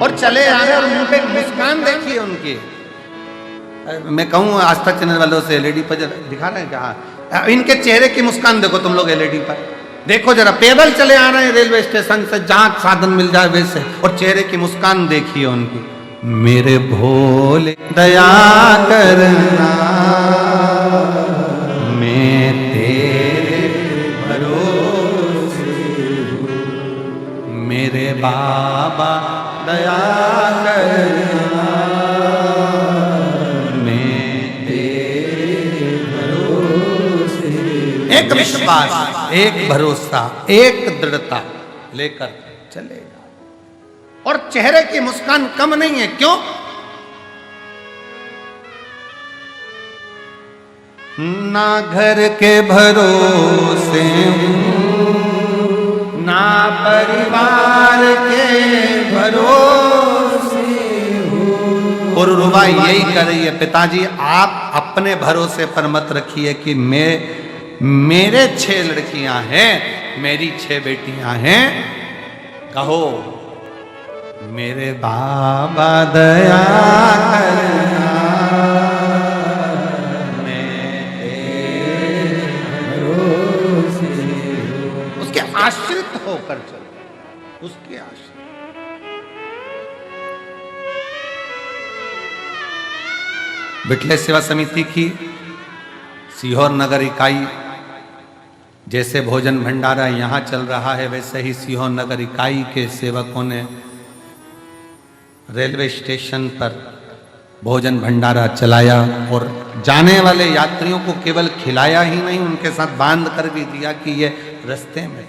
और चले आ रहे और मुंह पे मुस्कान देखिए उनकी। मैं कहूँ आस्था चैनल वालों से एलईडी पर दिखा रहे हैं क्या, इनके चेहरे की मुस्कान देखो तुम लोग एलईडी पर, देखो जरा, पैदल चले आ रहे हैं रेलवे स्टेशन से, जहां साधन मिल जाए वैसे, और चेहरे की मुस्कान देखिए उनकी। मेरे भोले दया करना, मैं तेरे भरोसे हूँ, मेरे बाबा दया करना, मैं तेरे भरोसे। एक विश्वास, एक भरोसा, एक दृढ़ता लेकर चलेगा। और चेहरे की मुस्कान कम नहीं है, क्यों? ना घर के भरोसे हूं, ना परिवार के भरोसे हूं। और रुबा यही कर रही है, पिताजी आप अपने भरोसे पर मत रखिए कि मेरे 6 लड़कियां हैं, मेरी 6 बेटियां हैं। कहो मेरे बाबा दया करना, मैं तेरे भरोसे हूं। उसके आश्रित होकर चलो, उसके आश्रित। बिटले सेवा समिति की सीहोर नगर इकाई, जैसे भोजन भंडारा यहाँ चल रहा है, वैसे ही सीहोर नगर इकाई के सेवकों ने रेलवे स्टेशन पर भोजन भंडारा चलाया और जाने वाले यात्रियों को केवल खिलाया ही नहीं, उनके साथ बांध कर भी दिया कि ये रास्ते में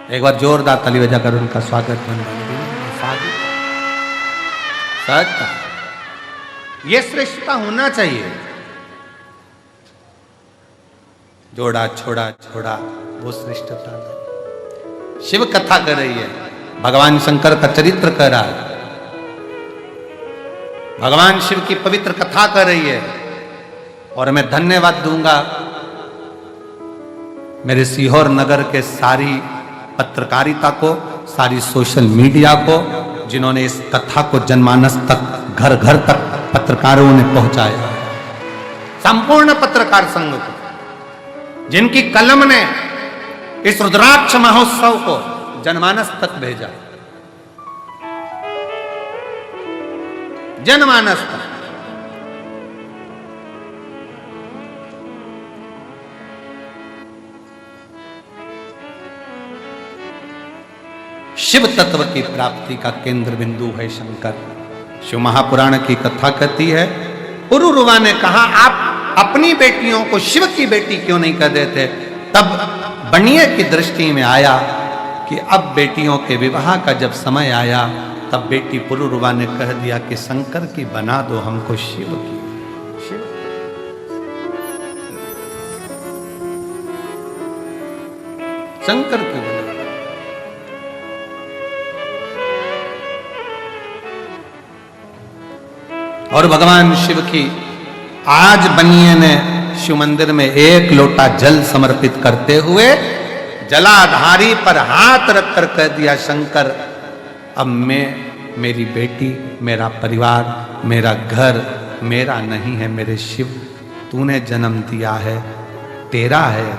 एक बार जोरदार ताली बजाकर उनका स्वागत ये श्रेष्ठता होना चाहिए। जोड़ा छोड़ा छोड़ा वो श्रेष्ठता नहीं। शिव कथा कर रही है, भगवान शंकर का चरित्र कर रहा है, भगवान शिव की पवित्र कथा कर रही है। और मैं धन्यवाद दूंगा मेरे सीहोर नगर के सारी पत्रकारिता को, सारी सोशल मीडिया को, जिन्होंने इस कथा को जनमानस तक, घर घर तक पत्रकारों ने पहुंचाया। संपूर्ण पत्रकार संघ को, जिनकी कलम ने इस रुद्राक्ष महोत्सव को जनमानस तक भेजा, जनमानस तक। शिव तत्व की प्राप्ति का केंद्र बिंदु है शंकर। शिव महापुराण की कथा कहती है, पुरुरुवा ने कहा आप अपनी बेटियों को शिव की बेटी क्यों नहीं कर देते? तब बनिए की दृष्टि में आया कि अब बेटियों के विवाह का जब समय आया, तब बेटी पुरुरुवा ने कह दिया कि शंकर की बना दो हमको शिव की। शिव शंकर की बना। और भगवान शिव की आज बनिए ने शिव मंदिर में 1 लोटा जल समर्पित करते हुए जलाधारी पर हाथ रखकर कह दिया, शंकर अब मैं, मेरी बेटी, मेरा परिवार, मेरा घर मेरा नहीं है, मेरे शिव तूने जन्म दिया है, तेरा है,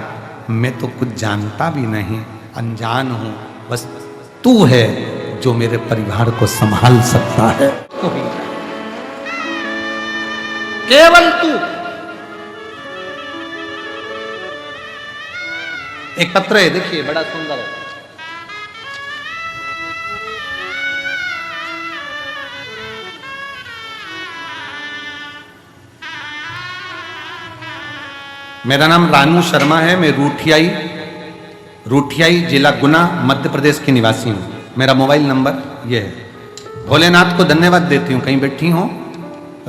मैं तो कुछ जानता भी नहीं, अनजान हूं, बस तू है जो मेरे परिवार को संभाल सकता है, केवल तू। एक पत्र है, देखिए बड़ा सुंदर है। मेरा नाम रानू शर्मा है, मैं रूठियाई रूठियाई, जिला गुना, मध्य प्रदेश की निवासी हूँ। मेरा मोबाइल नंबर ये है। भोलेनाथ को धन्यवाद देती हूँ। कहीं बैठी हूँ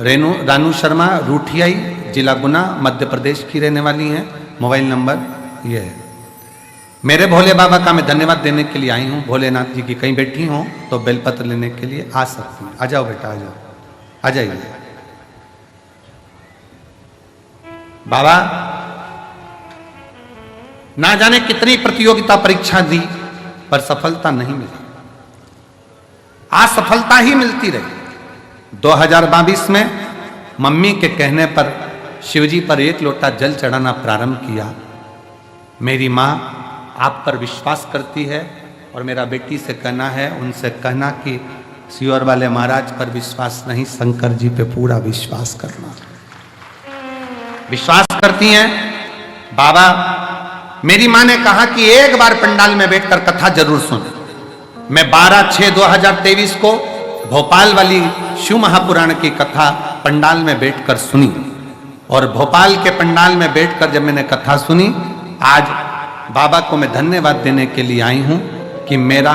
रानू शर्मा, रूठियाई, जिला गुना, मध्य प्रदेश की रहने वाली हैं। मोबाइल नंबर ये है। मेरे भोले बाबा का मैं धन्यवाद देने के लिए आई हूँ। भोलेनाथ जी की कहीं बैठी हूँ तो बेलपत्र लेने के लिए आ सकती हूँ। आ जाओ बेटा, आ जाओ, आ जाइए। बाबा ना जाने कितनी प्रतियोगिता परीक्षा दी पर सफलता नहीं मिली। असफलता ही मिलती रही। 2022 में मम्मी के कहने पर शिवजी पर 1 लोटा जल चढ़ाना प्रारंभ किया। मेरी माँ आप पर विश्वास करती है और मेरा बेटी से कहना है, उनसे कहना कि सियोर वाले महाराज पर विश्वास नहीं, शंकर जी पे पूरा विश्वास करना। विश्वास करती हैं। बाबा, मेरी माँ ने कहा कि एक बार पंडाल में बैठकर कथा जरूर सुन। मैं 12/6/2023 को भोपाल वाली शिव महापुराण की कथा पंडाल में बैठकर सुनी और भोपाल के पंडाल में बैठकर जब मैंने कथा सुनी, आज बाबा को मैं धन्यवाद देने के लिए आई हूं कि मेरा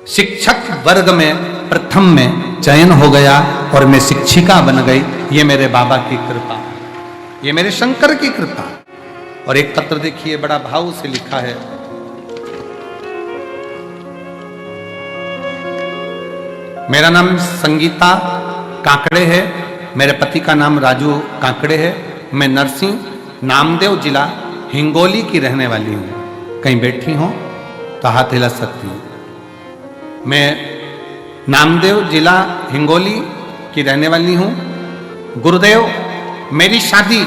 शिक्षक वर्ग में प्रथम में चयन हो गया और मैं शिक्षिका बन गई। ये मेरे बाबा की कृपा, ये मेरे शंकर की कृपा। और एक पत्र देखिए, बड़ा भाव से लिखा है। मेरा नाम संगीता काकड़े है, मेरे पति का नाम राजू काकड़े है। मैं नरसिंह नामदेव जिला हिंगोली की रहने वाली हूँ। कहीं बैठी हूँ तो हाथ हिला सकती हूँ। मैं नामदेव जिला हिंगोली की रहने वाली हूँ। गुरुदेव, मेरी शादी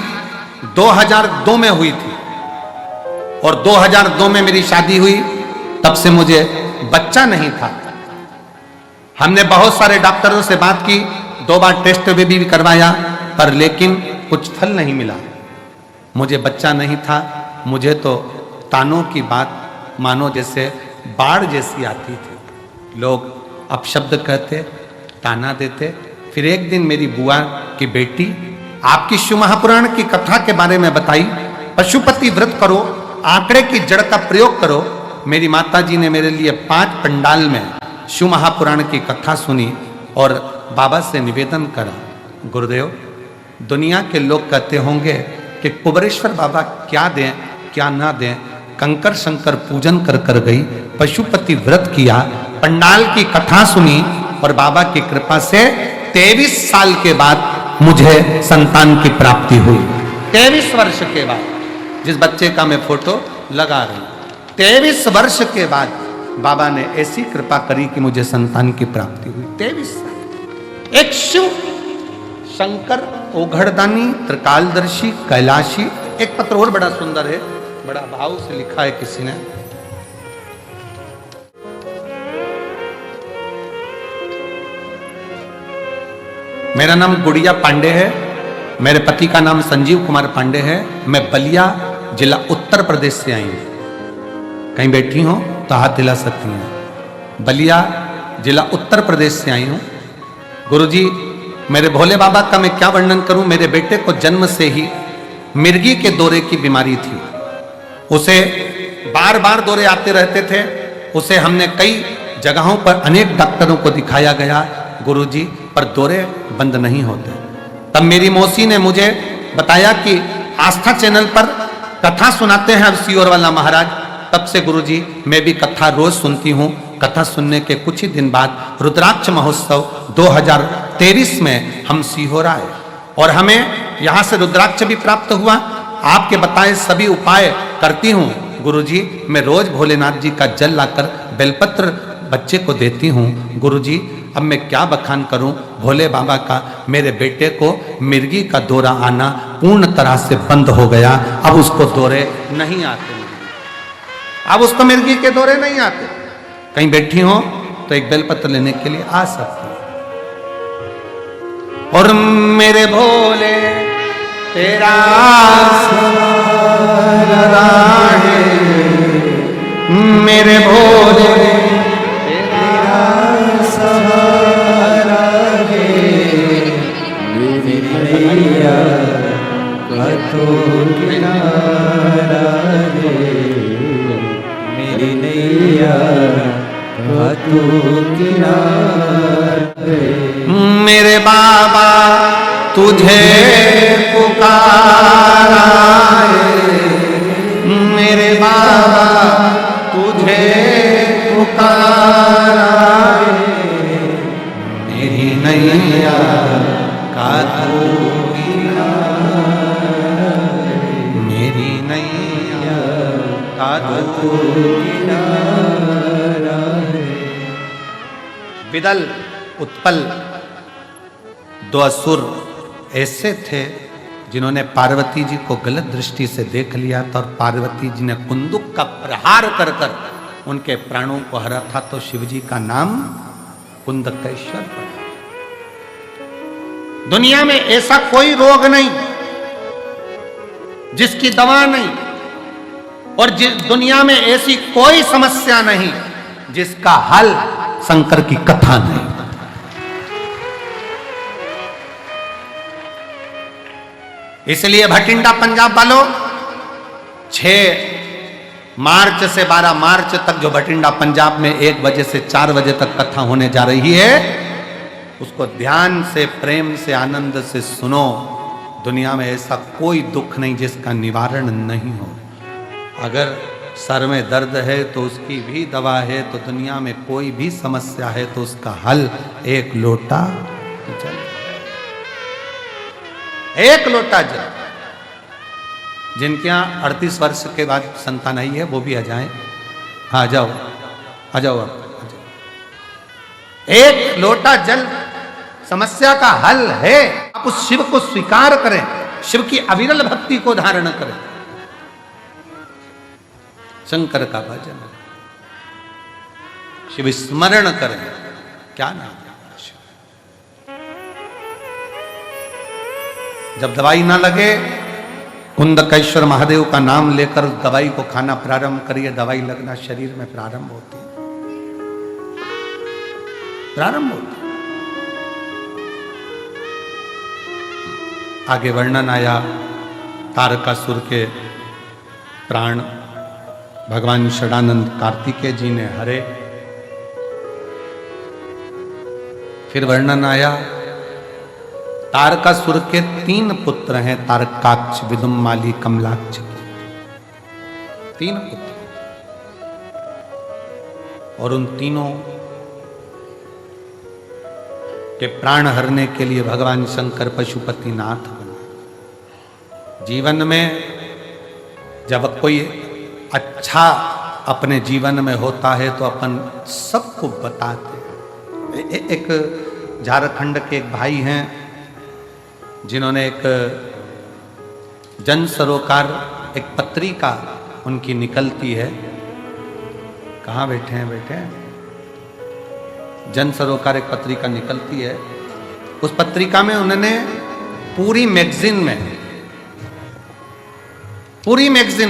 2002 में हुई थी और 2002 में मेरी शादी हुई, तब से मुझे बच्चा नहीं था। हमने बहुत सारे डॉक्टरों से बात की, 2 बार टेस्ट भी करवाया, पर लेकिन कुछ फल नहीं मिला। मुझे बच्चा नहीं था। मुझे तो तानों की बात मानो जैसे बाढ़ जैसी आती थी। लोग अपशब्द कहते, ताना देते। फिर एक दिन मेरी बुआ की बेटी आपकी शिव महापुराण की कथा के बारे में बताई। पशुपति व्रत करो, आंकड़े की जड़ का प्रयोग करो। मेरी माता जी ने मेरे लिए 5 पंडाल में शिव महापुराण की कथा सुनी और बाबा से निवेदन करा, गुरुदेव, दुनिया के लोग कहते होंगे कि कुबरेश्वर बाबा क्या दें क्या ना दें। कंकर शंकर पूजन कर कर गई, पशुपति व्रत किया, पंडाल की कथा सुनी और बाबा की कृपा से 23 साल के बाद मुझे संतान की प्राप्ति हुई। 23 वर्ष के बाद, जिस बच्चे का मैं फोटो लगा रही हूं, 23 वर्ष के बाद बाबा ने ऐसी कृपा करी कि मुझे संतान की प्राप्ति हुई। 23 साल। एक शिव शंकर ओघड़दानी, त्रिकालदर्शी, कैलाशी। एक पत्र और बड़ा सुंदर है, बड़ा भाव से लिखा है किसी ने। मेरा नाम गुड़िया पांडे है, मेरे पति का नाम संजीव कुमार पांडे है। मैं बलिया जिला उत्तर प्रदेश से आई हूं। कहीं बैठी हो तो हाथ दिला सकती हैं। बलिया जिला उत्तर प्रदेश से आई हूं। गुरुजी, मेरे भोले बाबा का मैं क्या वर्णन करूं। मेरे बेटे को जन्म से ही मिर्गी के दौरे की बीमारी थी। उसे बार बार दौरे आते रहते थे। उसे हमने कई जगहों पर अनेक डॉक्टरों को दिखाया गया गुरुजी, पर दौरे बंद नहीं होते। तब मेरी मौसी ने मुझे बताया कि आस्था चैनल पर कथा सुनाते हैं अब सियोर वाला महाराज। तब से गुरुजी मैं भी कथा रोज सुनती हूँ। कथा सुनने के कुछ ही दिन बाद रुद्राक्ष महोत्सव 2023 में हम सीहोर आए और हमें यहाँ से रुद्राक्ष भी प्राप्त हुआ। आपके बताए सभी उपाय करती हूँ गुरुजी। मैं रोज भोलेनाथ जी का जल लाकर बेलपत्र बच्चे को देती हूँ गुरुजी। अब मैं क्या बखान करूं भोले बाबा का। मेरे बेटे को मिर्गी का दौरा आना पूर्ण तरह से बंद हो गया। अब उसको दौरे नहीं आते, अब उसको मिर्गी के दौरे नहीं आते। कहीं बैठी हो तो एक बेलपत्र लेने के लिए आ सकती। और मेरे भोले तेरा सहारा है, मेरे भोले मेरी नैया का तू किनारे। मेरे बाबा तुझे पुकारा है, मेरे बाबा तुझे पुकारा है, मेरी नैया का तू किनारा, मेरी नैया का तू किनारा है। विदल उत्पल दो असुर ऐसे थे जिन्होंने पार्वती जी को गलत दृष्टि से देख लिया था और पार्वती जी ने कुंदुक का प्रहार कर कर उनके प्राणों को हरा था, तो शिव जी का नाम कुंदकेश्वर पड़ा। दुनिया में ऐसा कोई रोग नहीं जिसकी दवा नहीं, और दुनिया में ऐसी कोई समस्या नहीं जिसका हल शंकर की कथा नहीं। इसलिए भटिंडा पंजाब वालों 6 मार्च से 12 मार्च तक जो भटिंडा पंजाब में 1 बजे से 4 बजे तक कथा होने जा रही है, उसको ध्यान से, प्रेम से, आनंद से सुनो। दुनिया में ऐसा कोई दुख नहीं जिसका निवारण नहीं हो। अगर सर में दर्द है तो उसकी भी दवा है, तो दुनिया में कोई भी समस्या है तो उसका हल एक लोटा जल, एक लोटा जल। जिनके यहाँ 38 वर्ष के बाद संतान आई है वो भी आ जाएं। हाँ, आ जाओ, आ जाओ आप। एक लोटा जल समस्या का हल है। आप उस शिव को स्वीकार करें, शिव की अविरल भक्ति को धारण करें, शंकर का भजन, शिव स्मरण करें। क्या नाम है? जब दवाई ना लगे, कुंदकेश्वर महादेव का नाम लेकर दवाई को खाना प्रारंभ करिए। दवाई लगना शरीर में प्रारंभ होती है, प्रारंभ होती है। आगे वर्णन आया तारकासुर के प्राण भगवान षडानंद कार्तिकेय जी ने हरे। फिर वर्णन आया तारकासुर के 3 पुत्र हैं, तारकाक्ष, विदुम्माली, कमलाक्ष। 3 पुत्र, और उन तीनों के प्राण हरने के लिए भगवान शंकर पशुपतिनाथ बने। जीवन में जब कोई अच्छा अपने जीवन में होता है तो अपन सबको बताते हैं। एक झारखंड के एक भाई हैं जिन्होंने एक जन सरोकार, एक पत्रिका उनकी निकलती है। कहाँ बैठे हैं? बैठे हैं। जन सरोकार एक पत्रिका निकलती है। उस पत्रिका में उन्होंने पूरी मैगजीन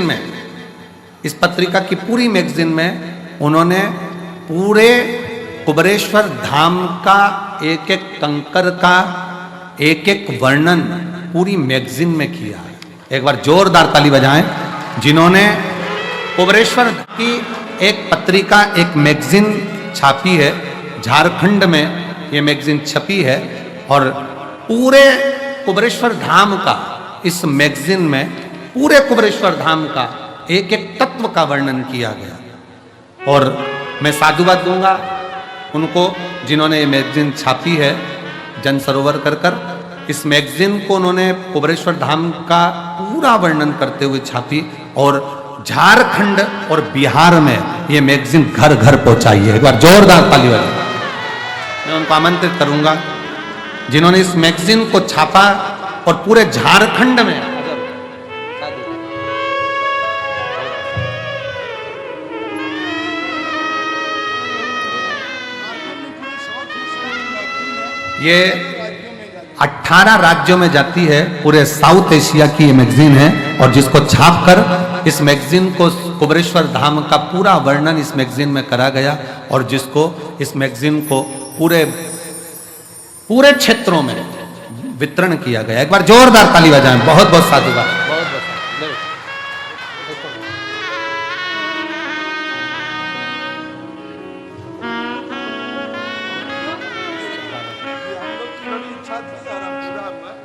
में इस पत्रिका की पूरी मैगजीन में उन्होंने पूरे कुबेरेश्वर धाम का एक एक कंकर का एक एक वर्णन पूरी मैगजीन में किया है। एक बार जोरदार ताली बजाएं जिन्होंने कुबेरेश्वर की एक पत्रिका, एक मैगजीन छापी है। झारखंड में ये मैगजीन छपी है और पूरे कुबेरेश्वर धाम का, इस मैगजीन में पूरे कुबेरेश्वर धाम का एक एक तत्व का वर्णन किया गया। और मैं साधुवाद दूंगा उनको जिन्होंने ये मैगजीन छापी है, जन सरोवर कर कर। इस मैगजीन को उन्होंने कुबेरेश्वर धाम का पूरा वर्णन करते हुए छापी और झारखंड और बिहार में ये मैगजीन घर घर पहुंचाई है। एक बार जोरदार ताली बजाएं। मैं उनको आमंत्रित करूंगा जिन्होंने इस मैगजीन को छापा और पूरे झारखंड में ये 18 राज्यों में जाती है। पूरे साउथ एशिया की ये मैगजीन है और जिसको छापकर इस मैगजीन को कुबेरेश्वर धाम का पूरा वर्णन इस मैगजीन में करा गया और जिसको इस मैगजीन को पूरे क्षेत्रों में वितरण किया गया। एक बार जोरदार ताली बजाएं। बहुत बहुत साधुवाद।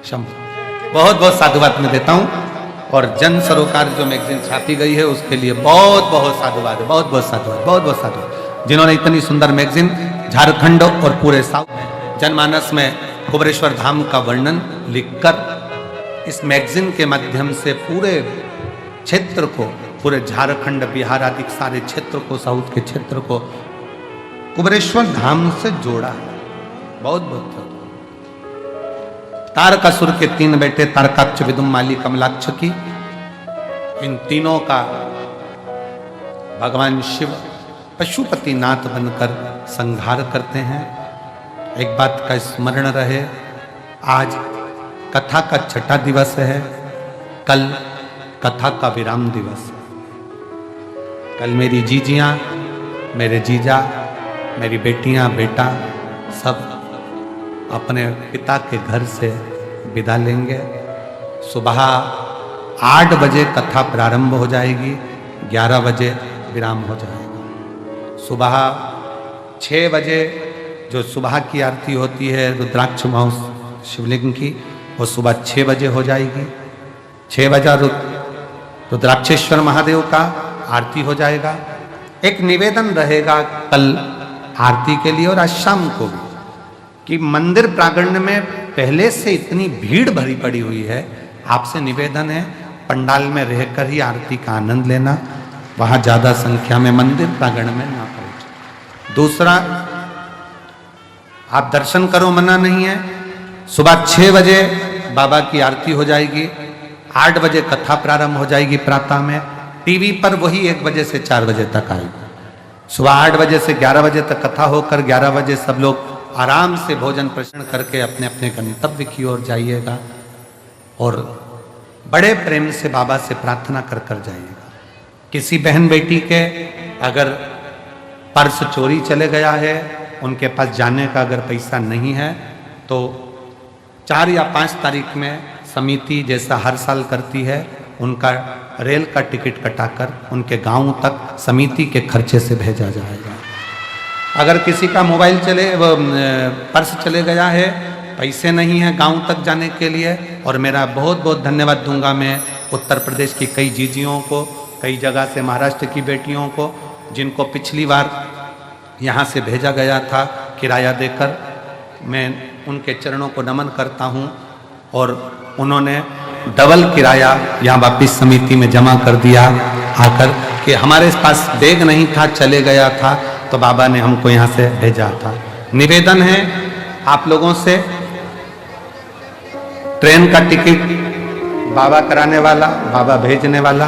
शंभु। बहुत बहुत साधुवाद मैं देता हूँ, और जन सरोकार जो मैगजीन छापी गई है उसके लिए बहुत बहुत साधुवाद, बहुत बहुत साधुवाद, बहुत बहुत साधुवाद, जिन्होंने इतनी सुंदर मैगजीन झारखंड और पूरे साउथ जनमानस में कुबेरेश्वर धाम का वर्णन लिखकर इस मैगजीन के माध्यम से पूरे क्षेत्र को, पूरे झारखंड बिहार आदि सारे क्षेत्र को, साउथ के क्षेत्र को कुबेरेश्वर धाम से जोड़ा है। बहुत बहुत तारकासुर के 3 बेटे तारकाक्ष, विदुम, माली, कमलाक्ष की, इन तीनों का भगवान शिव पशुपति नाथ बनकर संहार करते हैं। एक बात का स्मरण रहे, आज कथा का छठा दिवस है, कल कथा का विराम दिवस है। कल मेरी जीजियां, मेरे जीजा, मेरी बेटियां, बेटा सब अपने पिता के घर से विदा लेंगे। सुबह 8 बजे कथा प्रारंभ हो जाएगी, 11 बजे विराम हो जाएगा। सुबह 6 बजे जो सुबह की आरती होती है रुद्राक्ष महोत्सव शिवलिंग की, वो सुबह 6 बजे हो जाएगी। 6 बजे रुद्राक्षेश्वर महादेव का आरती हो जाएगा। एक निवेदन रहेगा कल आरती के लिए और आज शाम को भी, कि मंदिर प्रांगण में पहले से इतनी भीड़ भरी पड़ी हुई है, आपसे निवेदन है पंडाल में रहकर ही आरती का आनंद लेना, वहां ज्यादा संख्या में मंदिर प्रांगण में ना पहुंचे। दूसरा, आप दर्शन करो, मना नहीं है। सुबह 6 बजे बाबा की आरती हो जाएगी, 8 बजे कथा प्रारंभ हो जाएगी प्रातः में, टीवी पर वही 1 बजे से 4 बजे तक आएगी। सुबह 8 बजे से 11 बजे तक कथा होकर 11 बजे सब लोग आराम से भोजन प्रशन करके अपने अपने गंतव्य की ओर जाइएगा और बड़े प्रेम से बाबा से प्रार्थना कर कर जाइएगा। किसी बहन बेटी के अगर पर्स चोरी चले गया है, उनके पास जाने का अगर पैसा नहीं है, तो 4 या 5 तारीख में समिति जैसा हर साल करती है, उनका रेल का टिकट कटाकर उनके गांव तक समिति के खर्चे से भेजा जाएगा। अगर किसी का मोबाइल पर्स चले गया है, पैसे नहीं है गांव तक जाने के लिए, और मेरा बहुत बहुत धन्यवाद दूंगा मैं उत्तर प्रदेश की कई जीजियों को, कई जगह से महाराष्ट्र की बेटियों को, जिनको पिछली बार यहाँ से भेजा गया था किराया देकर, मैं उनके चरणों को नमन करता हूँ। और उन्होंने डबल किराया यहाँ वापिस समिति में जमा कर दिया आकर, कि हमारे पास बैग नहीं था, चले गया था, तो बाबा ने हमको यहाँ से भेजा था। निवेदन है आप लोगों से, ट्रेन का टिकट बाबा कराने वाला, बाबा भेजने वाला,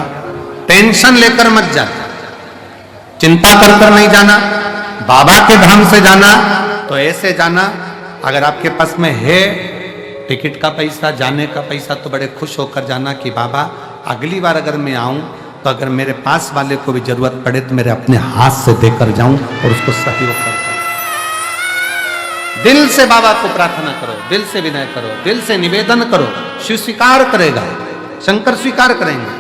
टेंशन लेकर मत जाना, चिंता कर कर नहीं जाना, बाबा के धाम से जाना तो ऐसे जाना, अगर आपके पास में है टिकट का पैसा, जाने का पैसा, तो बड़े खुश होकर जाना कि बाबा अगली बार अगर मैं आऊं तो अगर मेरे पास वाले को भी जरूरत पड़े तो मेरे अपने हाथ से देकर जाऊं और उसको सहयोग करता। दिल से बाबा को प्रार्थना करो, दिल से विनय करो, दिल से निवेदन करो, शिव स्वीकार करेगा, शंकर स्वीकार करेंगे।